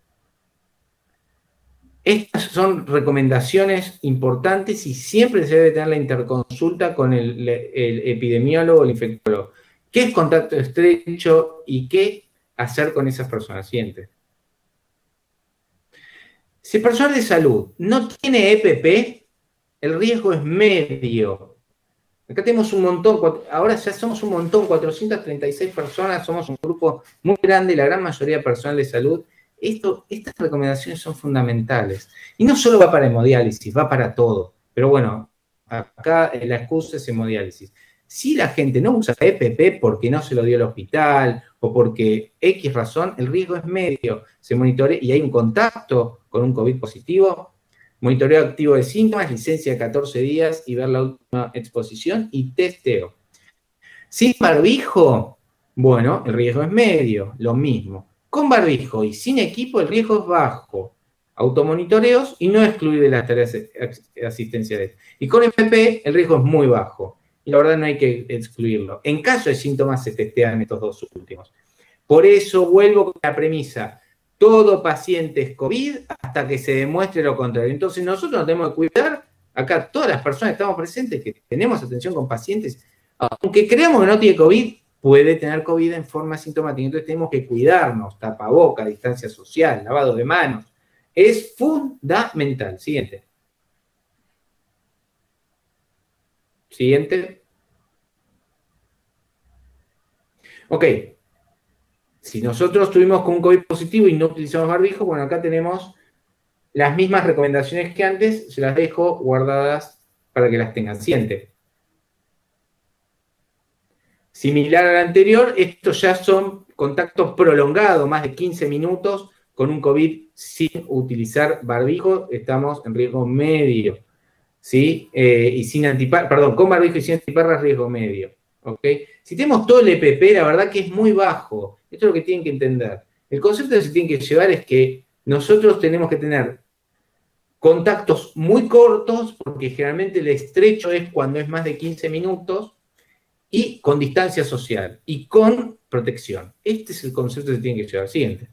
Estas son recomendaciones importantes y siempre se debe tener la interconsulta con el epidemiólogo o el infectólogo. ¿Qué es contacto estrecho y qué hacer con esas personas? Siguiente. Si el personal de salud no tiene EPP, el riesgo es medio. Acá tenemos un montón, ahora ya somos un montón, 436 personas, somos un grupo muy grande, la gran mayoría de personal de salud. Estas recomendaciones son fundamentales. Y no solo va para hemodiálisis, va para todo. Pero bueno, acá la excusa es hemodiálisis. Si la gente no usa EPP porque no se lo dio el hospital o porque X razón, el riesgo es medio. Se monitorea y hay un contacto con un COVID positivo, monitoreo activo de síntomas, licencia de 14 días y ver la última exposición y testeo. Sin barbijo, bueno, el riesgo es medio, lo mismo. Con barbijo y sin equipo, el riesgo es bajo. Automonitoreos y no excluir de las tareas asistenciales. Y con EPP, el riesgo es muy bajo. Y la verdad no hay que excluirlo. En caso de síntomas, se testean estos dos últimos. Por eso vuelvo con la premisa. Todo paciente es COVID hasta que se demuestre lo contrario. Entonces nosotros nos tenemos que cuidar. Acá todas las personas que estamos presentes, que tenemos atención con pacientes, aunque creamos que no tiene COVID, puede tener COVID en forma sintomática. Entonces tenemos que cuidarnos, tapaboca, distancia social, lavado de manos. Es fundamental. Siguiente. Siguiente. Ok. Si nosotros estuvimos con un COVID positivo y no utilizamos barbijo, bueno, acá tenemos las mismas recomendaciones que antes, se las dejo guardadas para que las tengan. Siguiente. Similar al anterior, estos ya son contactos prolongados, más de 15 minutos, con un COVID sin utilizar barbijo, estamos en riesgo medio, ¿sí? Y sin antiparras, perdón, con barbijo y sin antiparras, riesgo medio. ¿ok? Si tenemos todo el EPP, la verdad que es muy bajo. Esto es lo que tienen que entender. El concepto que se tiene que llevar es que nosotros tenemos que tener contactos muy cortos, porque generalmente el estrecho es cuando es más de 15 minutos, y con distancia social, y con protección. Este es el concepto que se tiene que llevar. Siguiente.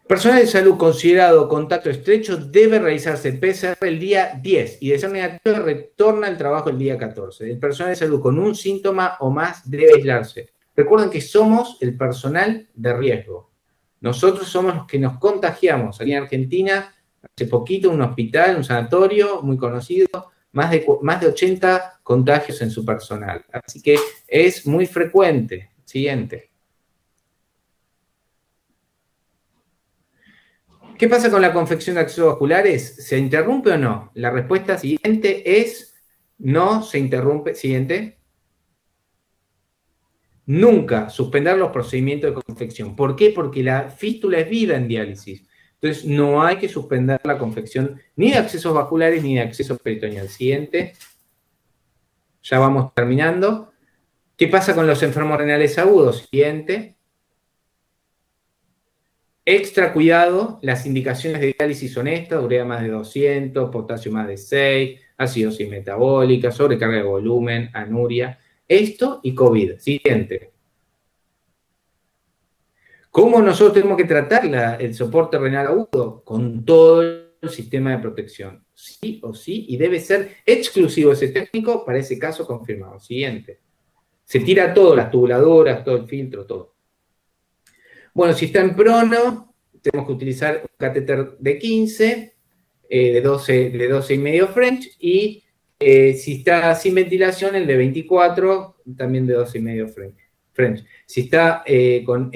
Personal de salud considerado contacto estrecho debe realizarse PCR el día 10 y de ser negativo retorna al trabajo el día 14. El personal de salud con un síntoma o más debe aislarse. Recuerden que somos el personal de riesgo. Nosotros somos los que nos contagiamos. Aquí en Argentina, hace poquito, un hospital, un sanatorio muy conocido, más de 80 contagios en su personal. Así que es muy frecuente. Siguiente. ¿Qué pasa con la confección de accesos vasculares? ¿Se interrumpe o no? La respuesta siguiente es no se interrumpe. Siguiente. Nunca suspender los procedimientos de confección. ¿Por qué? Porque la fístula es viva en diálisis. Entonces no hay que suspender la confección ni de accesos vasculares ni de accesos peritoneal. Siguiente. Ya vamos terminando. ¿Qué pasa con los enfermos renales agudos? Siguiente. Extra cuidado, las indicaciones de diálisis son estas: urea más de 200, potasio más de 6, acidosis metabólica, sobrecarga de volumen, anuria. Esto y COVID. Siguiente. ¿Cómo nosotros tenemos que tratar el soporte renal agudo? Con todo el sistema de protección. Sí o sí, y debe ser exclusivo ese técnico para ese caso confirmado. Siguiente. Se tira todo, las tubuladoras, todo el filtro, todo. Bueno, si está en prono, tenemos que utilizar un catéter de 15, de 12 y medio French, y si está sin ventilación, el de 24, también de 12 y medio French. Si está con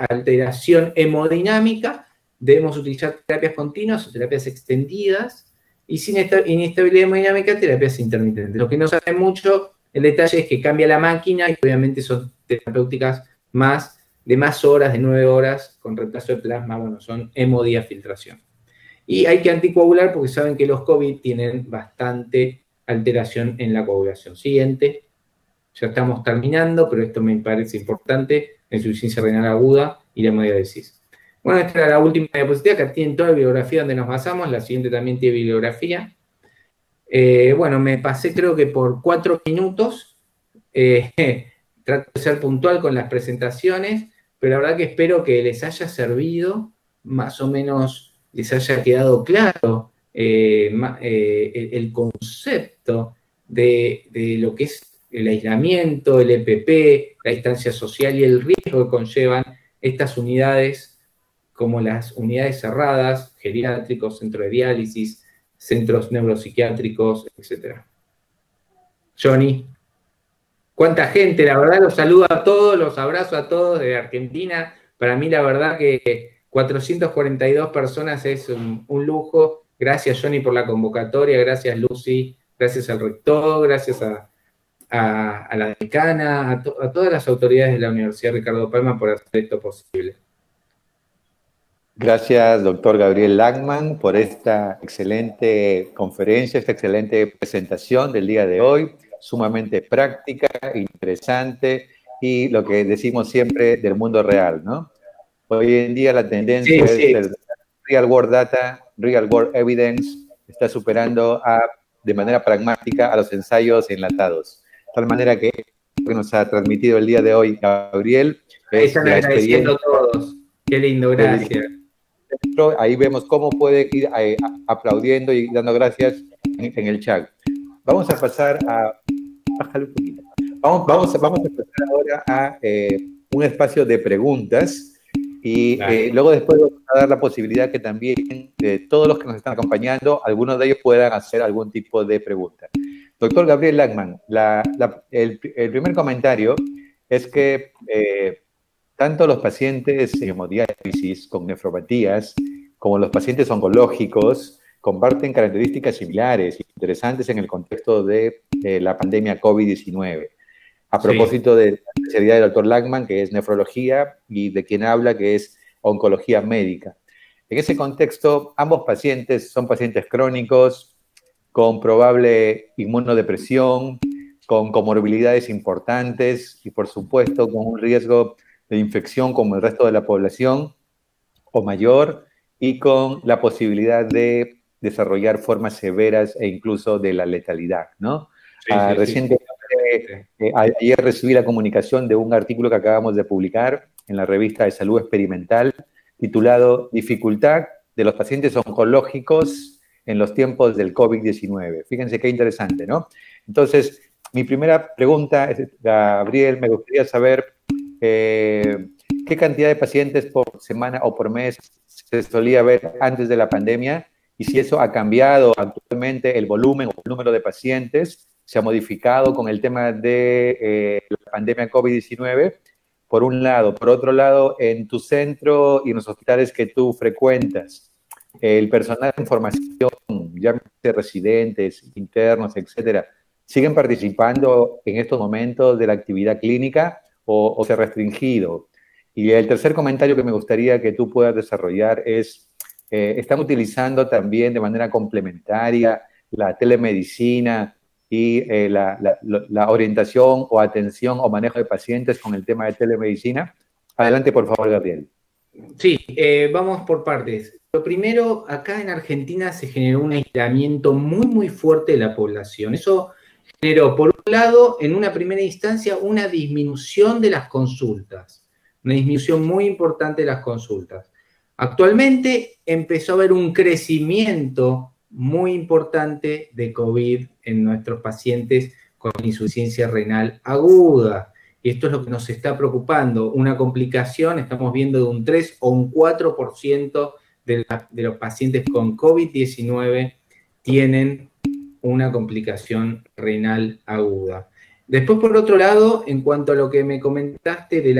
alteración hemodinámica, debemos utilizar terapias continuas o terapias extendidas, y sin inestabilidad hemodinámica, terapias intermitentes. Lo que no sabe mucho, el detalle es que cambia la máquina y obviamente son terapéuticas de más horas, de 9 horas, con reemplazo de plasma, bueno, son hemodiafiltración. Y hay que anticoagular porque saben que los COVID tienen bastante alteración en la coagulación. Siguiente. Ya estamos terminando, pero esto me parece importante, la insuficiencia renal aguda y la hemodiálisis. Bueno, esta era la última diapositiva, que tienen toda la bibliografía donde nos basamos. La siguiente también tiene bibliografía. Bueno, me pasé creo que por 4 minutos. Trato de ser puntual con las presentaciones, pero la verdad que espero que les haya servido, más o menos les haya quedado claro el concepto de lo que es el aislamiento, el EPP, la distancia social y el riesgo que conllevan estas unidades, como las unidades cerradas, geriátricos, centros de diálisis, centros neuropsiquiátricos, etc. Johnny. Cuánta gente, la verdad, los saludo a todos, los abrazo a todos de Argentina. Para mí, la verdad que 442 personas es un lujo. Gracias, Johnny, por la convocatoria. Gracias, Lucy. Gracias al rector. Gracias a la decana, a todas las autoridades de la Universidad Ricardo Palma por hacer esto posible. Gracias, doctor Gabriel Lagman, por esta excelente conferencia, esta excelente presentación del día de hoy. Sumamente práctica, interesante y lo que decimos siempre del mundo real, ¿no? Hoy en día la tendencia es el real world data, real world evidence, está superando de manera pragmática a los ensayos enlatados. De tal manera que lo que nos ha transmitido el día de hoy Gabriel es están agradeciendo a todos. Qué lindo, gracias. Ahí vemos cómo puede ir aplaudiendo y dando gracias en el chat. Vamos a pasar a... Bájale un poquito. Vamos a pasar ahora a un espacio de preguntas y luego después vamos a dar la posibilidad que también todos los que nos están acompañando, algunos de ellos puedan hacer algún tipo de pregunta. Doctor Gabriel Lagman, el primer comentario es que tanto los pacientes en hemodiálisis con nefropatías como los pacientes oncológicos comparten características similares e interesantes en el contexto de la pandemia COVID-19. A propósito de la especialidad del doctor Lagman, que es nefrología, y de quien habla, que es oncología médica. En ese contexto, ambos pacientes son pacientes crónicos, con probable inmunodepresión, con comorbilidades importantes y, por supuesto, con un riesgo de infección como el resto de la población o mayor, y con la posibilidad de desarrollar formas severas e incluso de la letalidad, ¿no? Sí, Recientemente, ayer recibí la comunicación de un artículo que acabamos de publicar en la revista de Salud Experimental, titulado Dificultad de los pacientes oncológicos en los tiempos del COVID-19. Fíjense qué interesante, ¿no? Entonces, mi primera pregunta, Gabriel, me gustaría saber qué cantidad de pacientes por semana o por mes se solía ver antes de la pandemia y si eso ha cambiado actualmente, el volumen o el número de pacientes se ha modificado con el tema de la pandemia COVID-19, por un lado. Por otro lado, en tu centro y en los hospitales que tú frecuentas, el personal de formación, ya residentes, internos, etcétera, ¿siguen participando en estos momentos de la actividad clínica o se ha restringido? Y el tercer comentario que me gustaría que tú puedas desarrollar es, ¿están utilizando también de manera complementaria la telemedicina y la orientación o atención o manejo de pacientes con el tema de telemedicina? Adelante, por favor, Gabriel. Sí, vamos por partes. Lo primero, acá en Argentina se generó un aislamiento muy, muy fuerte de la población. Eso generó, por un lado, en una primera instancia, una disminución de las consultas, una disminución muy importante de las consultas. Actualmente empezó a haber un crecimiento muy importante de COVID en nuestros pacientes con insuficiencia renal aguda. Y esto es lo que nos está preocupando. Una complicación, estamos viendo de un 3 o un 4% de los pacientes con COVID-19 tienen una complicación renal aguda. Después, por otro lado, en cuanto a lo que me comentaste de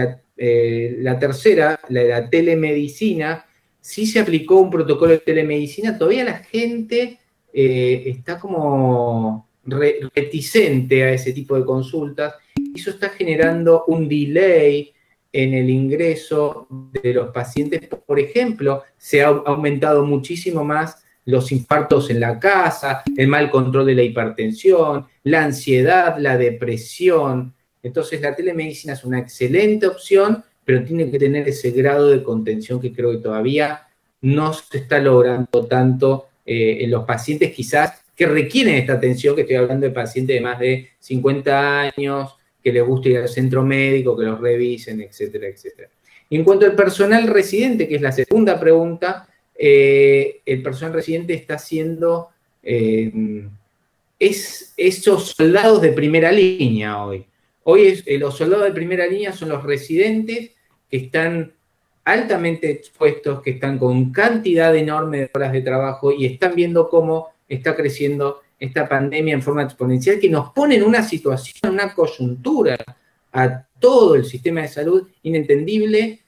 la tercera, la de la telemedicina, sí se aplicó un protocolo de telemedicina, todavía la gente está como reticente a ese tipo de consultas, y eso está generando un delay en el ingreso de los pacientes. Por ejemplo, se ha aumentado muchísimo más los infartos en la casa, el mal control de la hipertensión, la ansiedad, la depresión. Entonces, la telemedicina es una excelente opción, pero tiene que tener ese grado de contención que creo que todavía no se está logrando tanto en los pacientes quizás que requieren esta atención, que estoy hablando de pacientes de más de 50 años, que les gusta ir al centro médico, que los revisen, etcétera, etcétera. Y en cuanto al personal residente, que es la segunda pregunta, el personal residente está siendo esos soldados de primera línea hoy. Hoy los soldados de primera línea son los residentes que están altamente expuestos, que están con cantidad enorme de horas de trabajo y están viendo cómo está creciendo esta pandemia en forma exponencial, que nos pone en una situación, una coyuntura a todo el sistema de salud inentendible.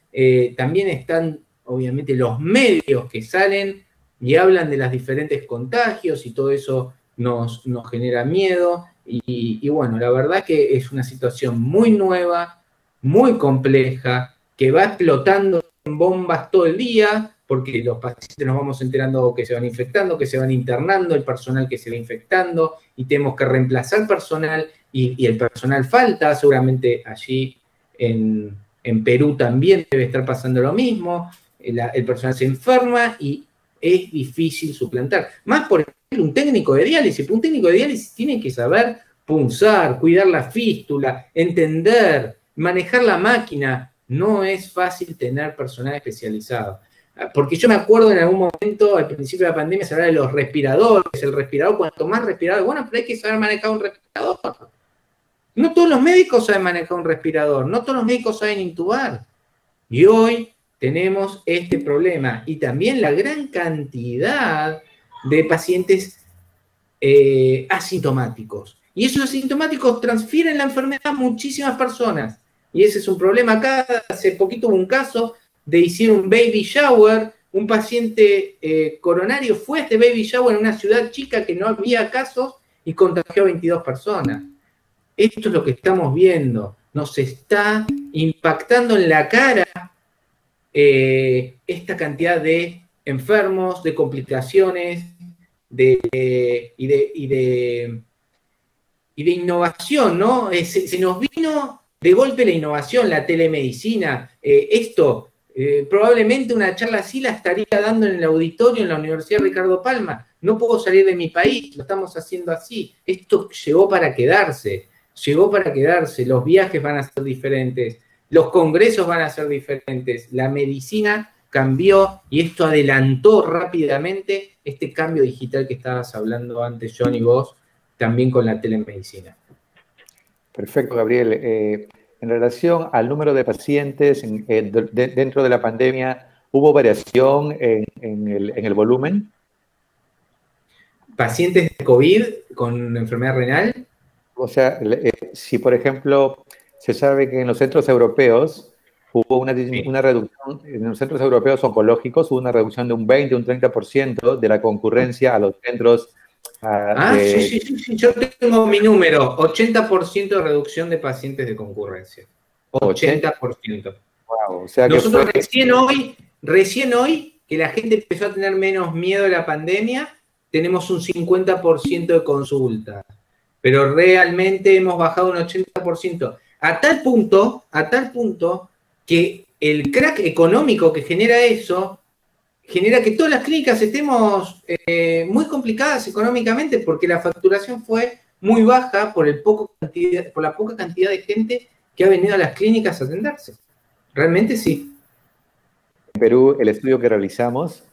También están, obviamente, los medios que salen y hablan de los diferentes contagios y todo eso nos genera miedo. Y bueno, la verdad que es una situación muy nueva, muy compleja, que va explotando en bombas todo el día, porque los pacientes nos vamos enterando que se van infectando, que se van internando, el personal que se va infectando, y tenemos que reemplazar personal, y el personal falta, seguramente allí en Perú también debe estar pasando lo mismo, el personal se enferma y es difícil suplantar. Más, por ejemplo, un técnico de diálisis. Un técnico de diálisis tiene que saber punzar, cuidar la fístula, entender, manejar la máquina. No es fácil tener personal especializado. Porque yo me acuerdo en algún momento, al principio de la pandemia, se hablaba de los respiradores, el respirador, cuanto más respirador, bueno, pero hay que saber manejar un respirador. No todos los médicos saben manejar un respirador, no todos los médicos saben intubar. Y hoy tenemos este problema y también la gran cantidad de pacientes asintomáticos. Y esos asintomáticos transfieren la enfermedad a muchísimas personas. Y ese es un problema. Acá hace poquito hubo un caso de hicieron un baby shower, un paciente coronario fue a este baby shower en una ciudad chica que no había casos y contagió a 22 personas. Esto es lo que estamos viendo. Nos está impactando en la cara esta cantidad de enfermos, de complicaciones, y de innovación, ¿no? Se nos vino de golpe la innovación, la telemedicina. Probablemente una charla así la estaría dando en el auditorio en la Universidad Ricardo Palma. No puedo salir de mi país, lo estamos haciendo así. Esto llegó para quedarse, los viajes van a ser diferentes, los congresos van a ser diferentes, la medicina cambió y esto adelantó rápidamente este cambio digital que estabas hablando antes, John, y vos, también con la telemedicina. Perfecto, Gabriel. En relación al número de pacientes dentro de la pandemia, ¿hubo variación en el volumen? ¿Pacientes de COVID con enfermedad renal? O sea, si por ejemplo se sabe que en los centros europeos hubo una reducción, en los centros europeos oncológicos hubo una reducción de un 20, un 30% de la concurrencia a los centros. Sí, yo tengo mi número, 80% de reducción de pacientes de concurrencia. 80%. Wow, o sea que nosotros recién hoy, que la gente empezó a tener menos miedo de la pandemia, tenemos un 50% de consultas. Pero realmente hemos bajado un 80%. A tal punto que el crack económico que genera eso, genera que todas las clínicas estemos muy complicadas económicamente porque la facturación fue muy baja por la poca cantidad de gente que ha venido a las clínicas a atenderse. Realmente sí. En Perú, el estudio que realizamos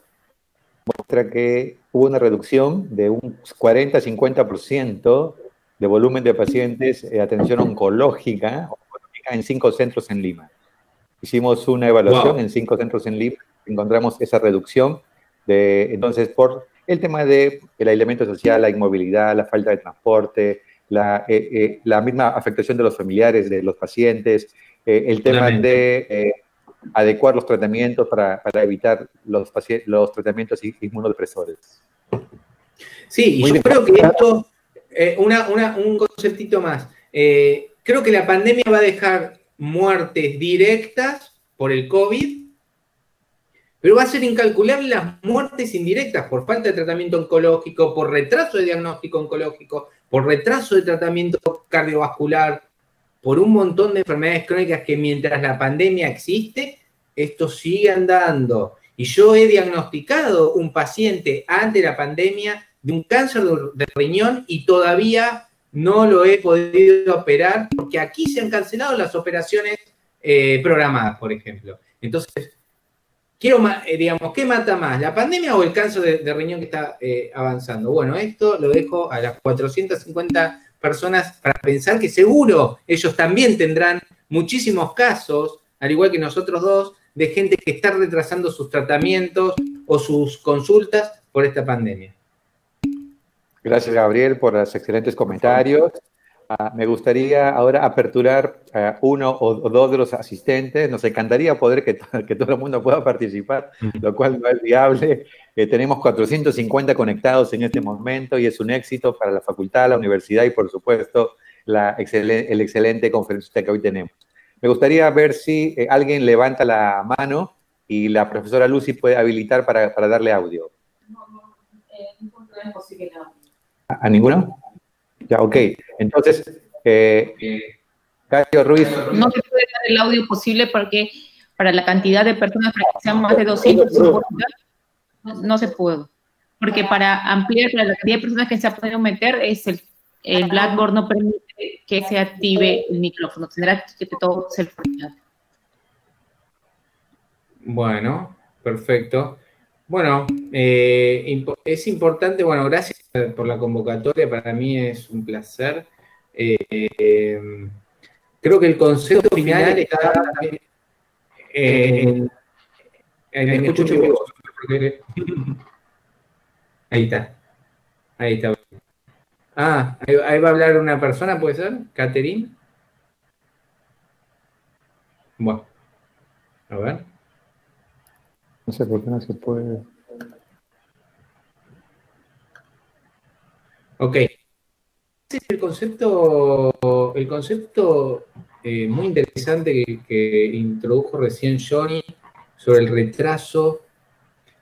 muestra que hubo una reducción de un 40-50% de volumen de pacientes de atención oncológica en 5 centros en Lima. Hicimos una evaluación en 5 centros en Lima, encontramos esa reducción entonces por el tema del aislamiento social, la inmovilidad, la falta de transporte, la misma afectación de los familiares, de los pacientes, el tema de adecuar los tratamientos para evitar los tratamientos inmunodepresores. Sí, y yo creo que esto, un conceptito más, creo que la pandemia va a dejar muertes directas por el COVID, pero va a ser incalculable las muertes indirectas por falta de tratamiento oncológico, por retraso de diagnóstico oncológico, por retraso de tratamiento cardiovascular, por un montón de enfermedades crónicas que mientras la pandemia existe, esto sigue andando. Y yo he diagnosticado un paciente antes de la pandemia de un cáncer de riñón y todavía no lo he podido operar porque aquí se han cancelado las operaciones programadas, por ejemplo. Entonces, digamos, ¿qué mata más? ¿La pandemia o el cáncer de riñón que está avanzando? Bueno, esto lo dejo a las 450 personas para pensar que seguro ellos también tendrán muchísimos casos, al igual que nosotros dos, de gente que está retrasando sus tratamientos o sus consultas por esta pandemia. Gracias, Gabriel, por los excelentes comentarios. Me gustaría ahora aperturar uno o dos de los asistentes. Nos encantaría poder que todo el mundo pueda participar, lo cual no es viable. Tenemos 450 conectados en este momento y es un éxito para la facultad, la universidad y, por supuesto, el excelente conferencista que hoy tenemos. Me gustaría ver si alguien levanta la mano y la profesora Lucy puede habilitar para darle audio. No es posible el audio. ¿A ninguno? Ya, ok. Entonces, Cayo Ruiz. No se puede dar el audio posible porque para la cantidad de personas, para que sean más de 250, no se puede. Porque para ampliar, para la cantidad de personas que se ha podido meter, el Blackboard no permite que se active el micrófono. Tendrá que todo ser fuera. Bueno, perfecto. Bueno, es importante, bueno, gracias por la convocatoria, para mí es un placer. Creo que el concepto final está me escucho mi voz. Ahí está. Ahí va a hablar una persona, ¿puede ser? ¿Catherine? Bueno, a ver. No sé por qué no se puede. Ok. El concepto muy interesante que introdujo recién Johnny sobre el retraso,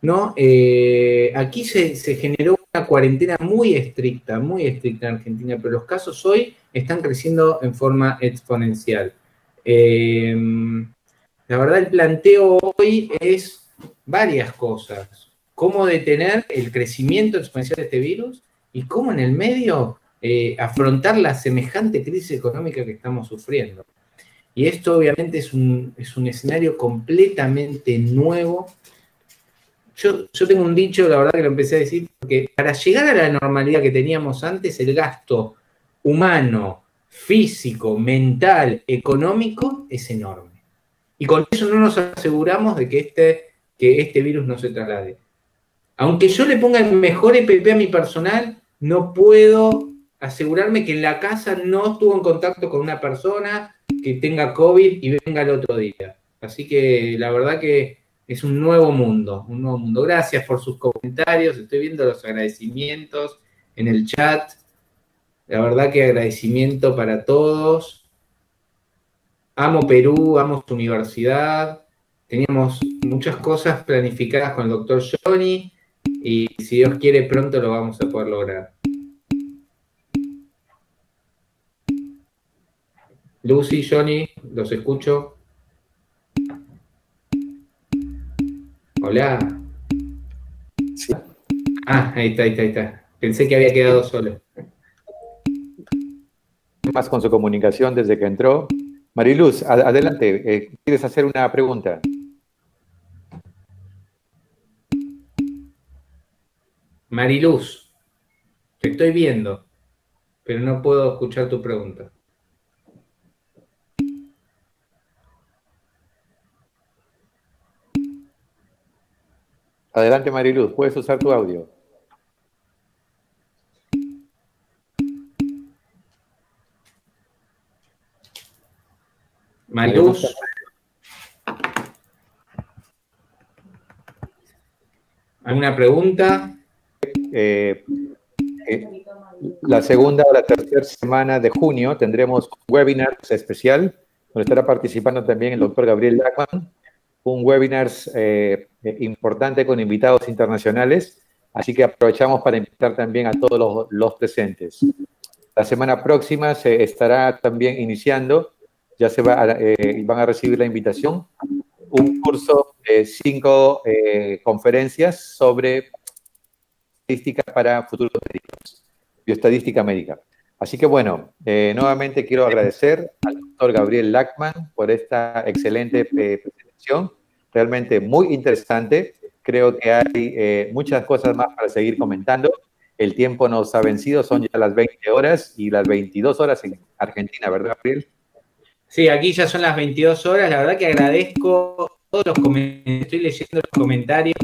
¿no? Aquí se generó una cuarentena muy estricta en Argentina, pero los casos hoy están creciendo en forma exponencial. La verdad, el planteo hoy es varias cosas. Cómo detener el crecimiento exponencial de este virus y cómo en el medio afrontar la semejante crisis económica que estamos sufriendo. Y esto obviamente es un escenario completamente nuevo. Yo tengo un dicho, la verdad que lo empecé a decir, porque para llegar a la normalidad que teníamos antes, el gasto humano, físico, mental, económico es enorme. Y con eso no nos aseguramos de que este virus no se traslade. Aunque yo le ponga el mejor EPP a mi personal, no puedo asegurarme que en la casa no estuvo en contacto con una persona que tenga COVID y venga el otro día. Así que la verdad que es un nuevo mundo, un nuevo mundo. Gracias por sus comentarios, estoy viendo los agradecimientos en el chat. La verdad que agradecimiento para todos. Amo Perú, amo su universidad. Teníamos muchas cosas planificadas con el doctor Johnny y si Dios quiere pronto lo vamos a poder lograr. Lucy, Johnny, los escucho. Hola. Sí. Ah, ahí está. Pensé que había quedado solo. Más con su comunicación desde que entró. Mariluz, adelante. ¿Quieres hacer una pregunta? Mariluz, te estoy viendo, pero no puedo escuchar tu pregunta. Adelante, Mariluz, puedes usar tu audio. Mariluz. ¿Alguna pregunta? La segunda o la tercera semana de junio tendremos un webinar especial donde estará participando también el doctor Gabriel Lachman, un webinar importante con invitados internacionales, así que aprovechamos para invitar también a todos los presentes. La semana próxima se estará también iniciando, ya van a recibir la invitación, un curso de 5 conferencias sobre estadística para futuros médicos, bioestadística médica. Así que bueno, nuevamente quiero agradecer al doctor Gabriel Lachman por esta excelente presentación, realmente muy interesante. Creo que hay muchas cosas más para seguir comentando. El tiempo nos ha vencido, son ya las 20 horas y las 22 horas en Argentina, ¿verdad, Gabriel? Sí, aquí ya son las 22 horas. La verdad que agradezco todos los comentarios. Estoy leyendo los comentarios,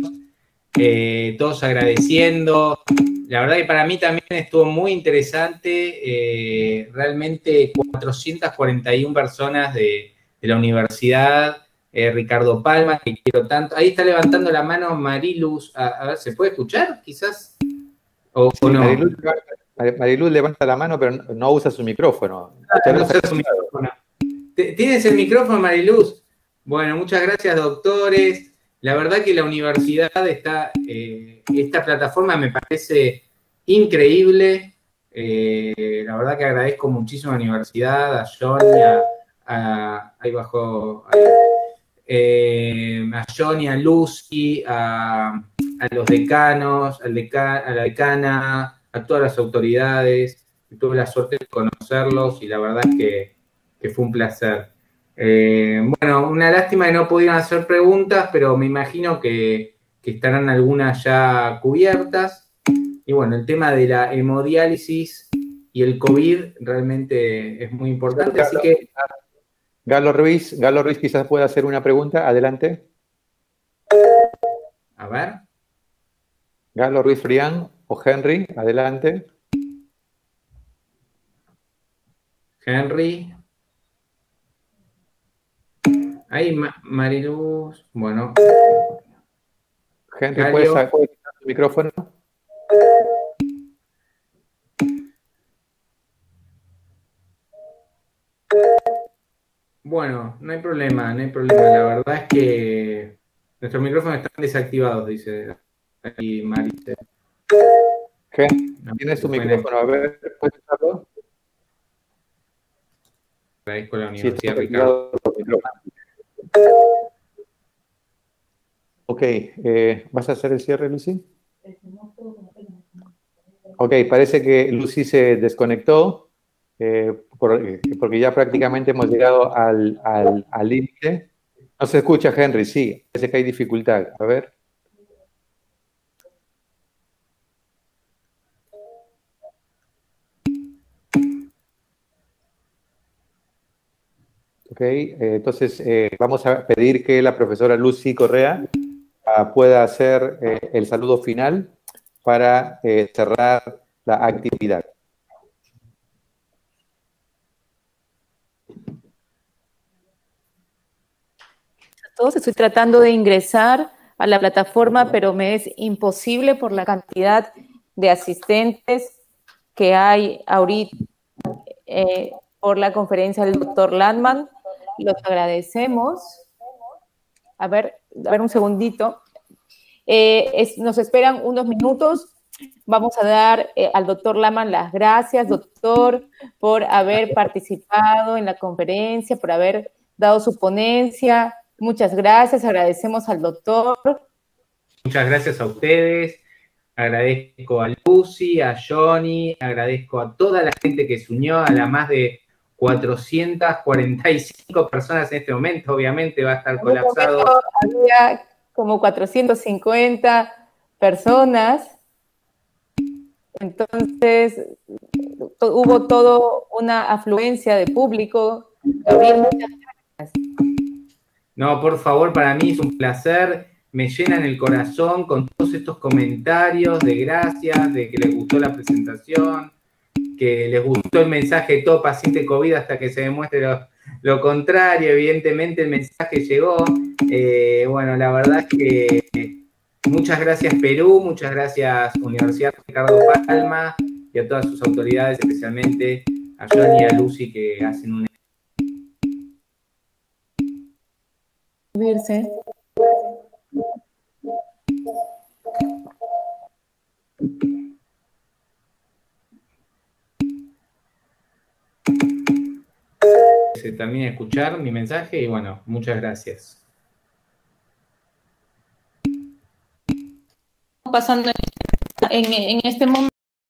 todos agradeciendo. La verdad que para mí también estuvo muy interesante. Realmente 441 personas de la Universidad Ricardo Palma, que quiero tanto. Ahí está levantando la mano Mariluz. A ver, ¿se puede escuchar? Quizás. ¿O no? Mariluz levanta la mano, pero no usa su micrófono. No usa su micrófono. ¿Tienes el micrófono, Mariluz? Bueno, muchas gracias, doctores. La verdad que la universidad esta plataforma me parece increíble. La verdad que agradezco muchísimo a la universidad, a Johnny, ahí bajo, a Johnny, a Lucy, a los decanos, a la decana, a todas las autoridades. Tuve la suerte de conocerlos y la verdad es que fue un placer. Bueno, una lástima que no pudieran hacer preguntas, pero me imagino que estarán algunas ya cubiertas. Y bueno, el tema de la hemodiálisis y el COVID realmente es muy importante, así que... Galo Ruiz quizás pueda hacer una pregunta, adelante. A ver. Galo Ruiz Frián o Henry, adelante. Henry. Ahí, Mariluz. Bueno. Henry, ¿puedes quitar tu micrófono? Bueno, no hay problema. La verdad es que nuestros micrófonos están desactivados, dice ahí Marice. Tienes tu micrófono, a ver, ¿puedes usarlo? Agradezco a la Sí, Universidad está Ricardo. Ok, ¿vas a hacer el cierre, Lucy? Ok, parece que Lucy se desconectó porque ya prácticamente hemos llegado al límite. No se escucha, Henry, sí, parece que hay dificultad. A ver. Ok, entonces vamos a pedir que la profesora Lucy Correa pueda hacer el saludo final para cerrar la actividad. Todos estoy tratando de ingresar a la plataforma, pero me es imposible por la cantidad de asistentes que hay ahorita por la conferencia del doctor Landman. Los agradecemos. A ver un segundito. Nos esperan unos minutos. Vamos a dar al doctor Landman las gracias, doctor, por haber participado en la conferencia, por haber dado su ponencia. Muchas gracias, agradecemos al doctor. Muchas gracias a ustedes, agradezco a Lucy, a Johnny, agradezco a toda la gente que se unió, a las más de 445 personas en este momento, obviamente va a estar colapsado. Había como 450 personas, entonces hubo toda una afluencia de público. Gabriel, muchas gracias. No, por favor, para mí es un placer, me llenan el corazón con todos estos comentarios de gracias, de que les gustó la presentación, que les gustó el mensaje de todo paciente COVID hasta que se demuestre lo contrario. Evidentemente el mensaje llegó. Bueno, la verdad es que muchas gracias Perú, muchas gracias Universidad Ricardo Palma y a todas sus autoridades, especialmente a Johnny y a Lucy que hacen un... Irse. También escuchar mi mensaje y bueno, muchas gracias. Pasando en este momento.